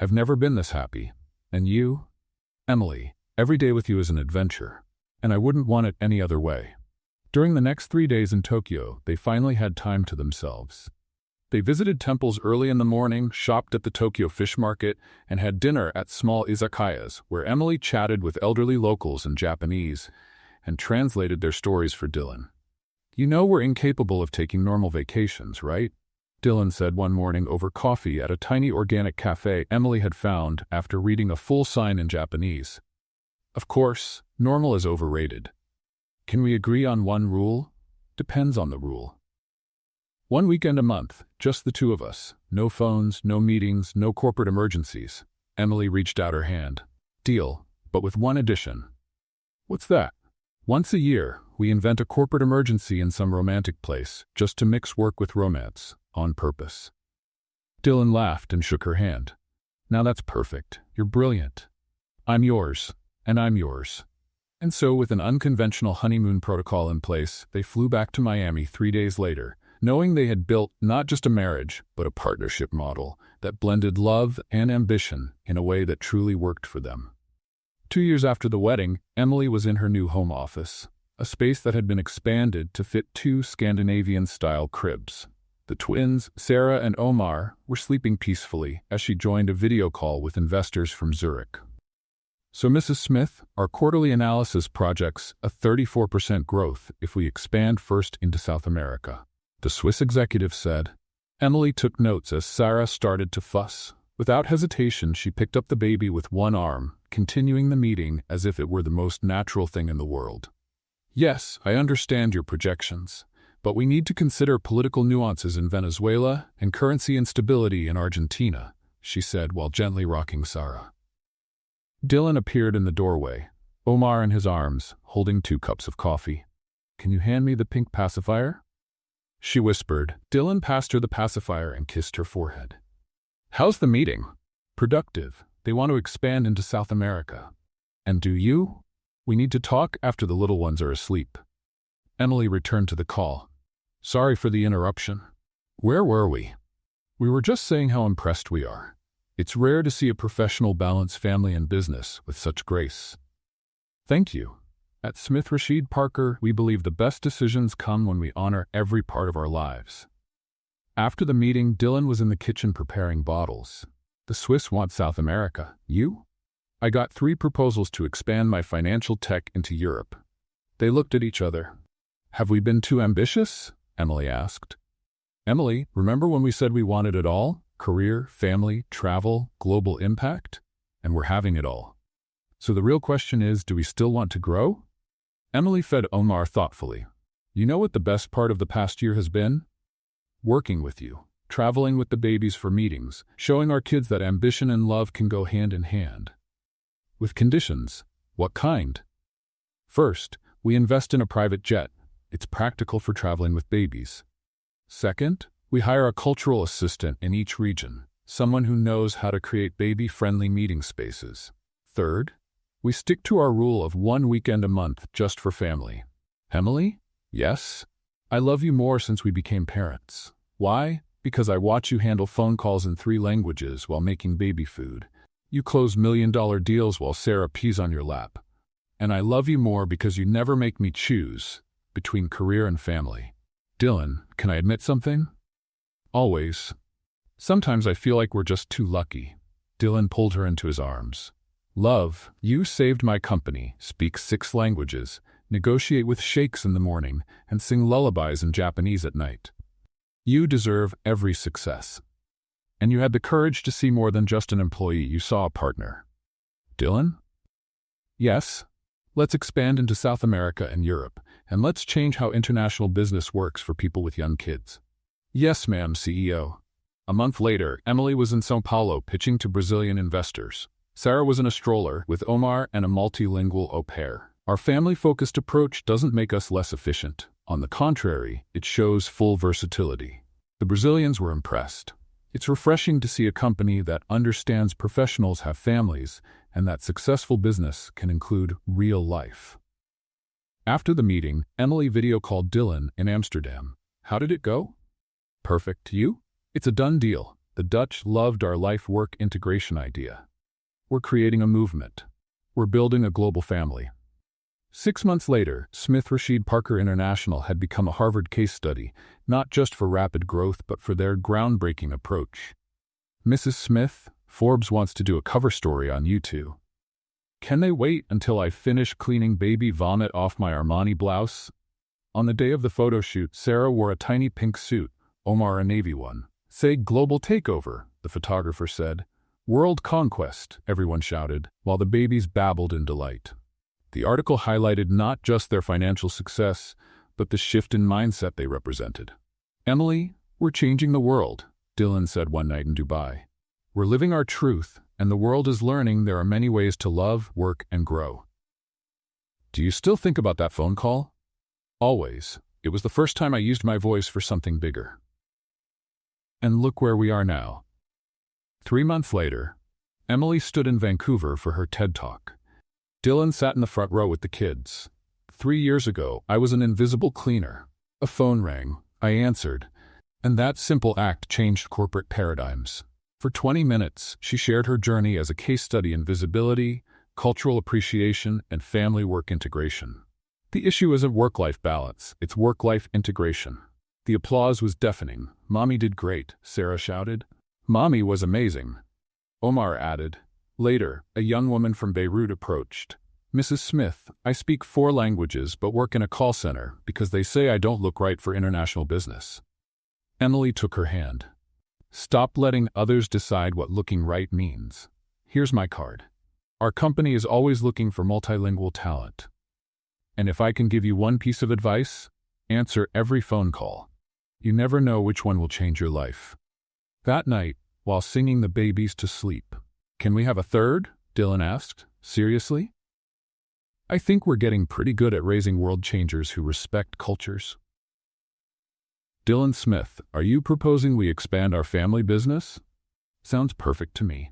[SPEAKER 1] I've never been this happy. And you? Emily, every day with you is an adventure. And I wouldn't want it any other way. During the next 3 days in Tokyo, they finally had time to themselves. They visited temples early in the morning, shopped at the Tokyo fish market, and had dinner at small izakayas, where Emily chatted with elderly locals in Japanese and translated their stories for Dylan. You know we're incapable of taking normal vacations, right? Dylan said one morning over coffee at a tiny organic cafe Emily had found after reading a full sign in Japanese. Of course, normal is overrated. Can we agree on one rule? Depends on the rule. 1 weekend a month, just the two of us. No phones, no meetings, no corporate emergencies. Emily reached out her hand. Deal, but with one addition. What's that? Once a year, we invent a corporate emergency in some romantic place, just to mix work with romance, on purpose. Dylan laughed and shook her hand. Now that's perfect. You're brilliant. I'm yours, and I'm yours. And so, with an unconventional honeymoon protocol in place, they flew back to Miami 3 days later, knowing they had built not just a marriage, but a partnership model that blended love and ambition in a way that truly worked for them. 2 years after the wedding, Emily was in her new home office, a space that had been expanded to fit 2 Scandinavian-style cribs. The twins, Sarah and Omar, were sleeping peacefully as she joined a video call with investors from Zurich. So Mrs. Smith, our quarterly analysis projects a 34% growth if we expand first into South America. The Swiss executive said, Emily took notes as Sarah started to fuss. Without hesitation, she picked up the baby with one arm, continuing the meeting as if it were the most natural thing in the world. Yes, I understand your projections, but we need to consider political nuances in Venezuela and currency instability in Argentina, she said while gently rocking Sarah. Dylan appeared in the doorway, Omar in his arms, holding 2 cups of coffee. "Can you hand me the pink pacifier?" she whispered. Dylan passed her the pacifier and kissed her forehead. "How's the meeting?" "Productive. They want to expand into South America." "And do you?" "We need to talk after the little ones are asleep." Emily returned to the call. "Sorry for the interruption." "Where were we?" "We were just saying how impressed we are. It's rare to see a professional balance family and business with such grace." "Thank you. At Smith Rashid Parker, we believe the best decisions come when we honor every part of our lives." After the meeting, Dylan was in the kitchen preparing bottles. "The Swiss want South America. You?" "I got 3 proposals to expand my financial tech into Europe." They looked at each other. "Have we been too ambitious?" Emily asked. "Emily, remember when we said we wanted it all? Career, family, travel, global impact? And we're having it all. So the real question is, do we still want to grow?" Emily fed Omar thoughtfully. "You know what the best part of the past year has been? Working with you, traveling with the babies for meetings, showing our kids that ambition and love can go hand in hand. With conditions. What kind? First, we invest in a private jet. It's practical for traveling with babies. Second, we hire a cultural assistant in each region, someone who knows how to create baby-friendly meeting spaces. Third, we stick to our rule of 1 weekend a month just for family." "Emily?" "Yes? I love you more since we became parents. Why? Because I watch you handle phone calls in 3 languages while making baby food. You close $1,000,000 deals while Sarah pees on your lap. And I love you more because you never make me choose between career and family." "Dylan, can I admit something?" "Always. Sometimes I feel like we're just too lucky." Dylan pulled her into his arms. "Love, you saved my company, speak 6 languages, negotiate with sheikhs in the morning, and sing lullabies in Japanese at night. You deserve every success. And you had the courage to see more than just an employee, you saw a partner." "Dylan?" "Yes. Let's expand into South America and Europe, and let's change how international business works for people with young kids." "Yes, ma'am, CEO." A month later, Emily was in São Paulo pitching to Brazilian investors. Sarah was in a stroller with Omar and a multilingual au pair. Our family-focused approach doesn't make us less efficient. On the contrary, it shows full versatility. The Brazilians were impressed. It's refreshing to see a company that understands professionals have families and that successful business can include real life. After the meeting, Emily video called Dylan in Amsterdam. "How did it go?" "Perfect. You?" "It's a done deal. The Dutch loved our life-work integration idea. We're creating a movement. We're building a global family." 6 months later, Smith Rashid Parker International had become a Harvard case study, not just for rapid growth but for their groundbreaking approach. "Mrs. Smith, Forbes wants to do a cover story on you two. Can they wait until I finish cleaning baby vomit off my Armani blouse?" On the day of the photo shoot, Sarah wore a tiny pink suit, Omar a navy one. "Say global takeover," the photographer said. "World conquest," everyone shouted, while the babies babbled in delight. The article highlighted not just their financial success, but the shift in mindset they represented. "Emily, we're changing the world," Dylan said one night in Dubai. "We're living our truth, and the world is learning there are many ways to love, work, and grow." Do you still think about that phone call? Always. It was the first time I used my voice for something bigger. And look where we are now. 3 months later, Emily stood in Vancouver for her TED Talk. Dylan sat in the front row with the kids. 3 years ago, I was an invisible cleaner. A phone rang. I answered. And that simple act changed corporate paradigms. For 20 minutes, she shared her journey as a case study in visibility, cultural appreciation, and family work integration. The issue isn't work-life balance, it's work-life integration. The applause was deafening. "Mommy did great," Sarah shouted. "Mommy was amazing," Omar added. Later, a young woman from Beirut approached. "Mrs. Smith, I speak 4 languages but work in a call center because they say I don't look right for international business." Emily took her hand. Stop letting others decide what looking right means. Here's my card. Our company is always looking for multilingual talent. And if I can give you one piece of advice, answer every phone call. You never know which one will change your life. That night, while singing the babies to sleep, "Can we have a third?" Dylan asked. "Seriously?" I think we're getting pretty good at raising world changers who respect cultures. Dylan Smith, are you proposing we expand our family business? Sounds perfect to me.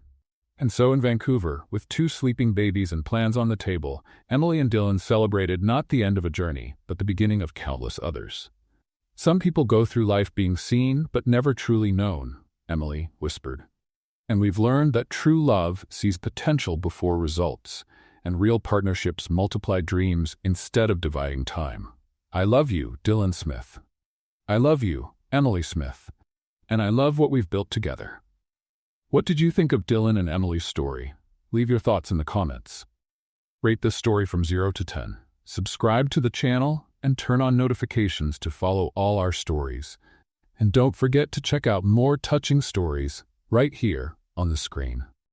[SPEAKER 1] And so in Vancouver, with 2 sleeping babies and plans on the table, Emily and Dylan celebrated not the end of a journey, but the beginning of countless others. Some people go through life being seen, but never truly known, Emily whispered. And we've learned that true love sees potential before results, and real partnerships multiply dreams instead of dividing time. I love you, Dylan Smith. I love you, Emily Smith. And I love what we've built together. What did you think of Dylan and Emily's story? Leave your thoughts in the comments. Rate this story from 0 to 10. Subscribe to the channel and turn on notifications to follow all our stories. And don't forget to check out more touching stories right here on the screen.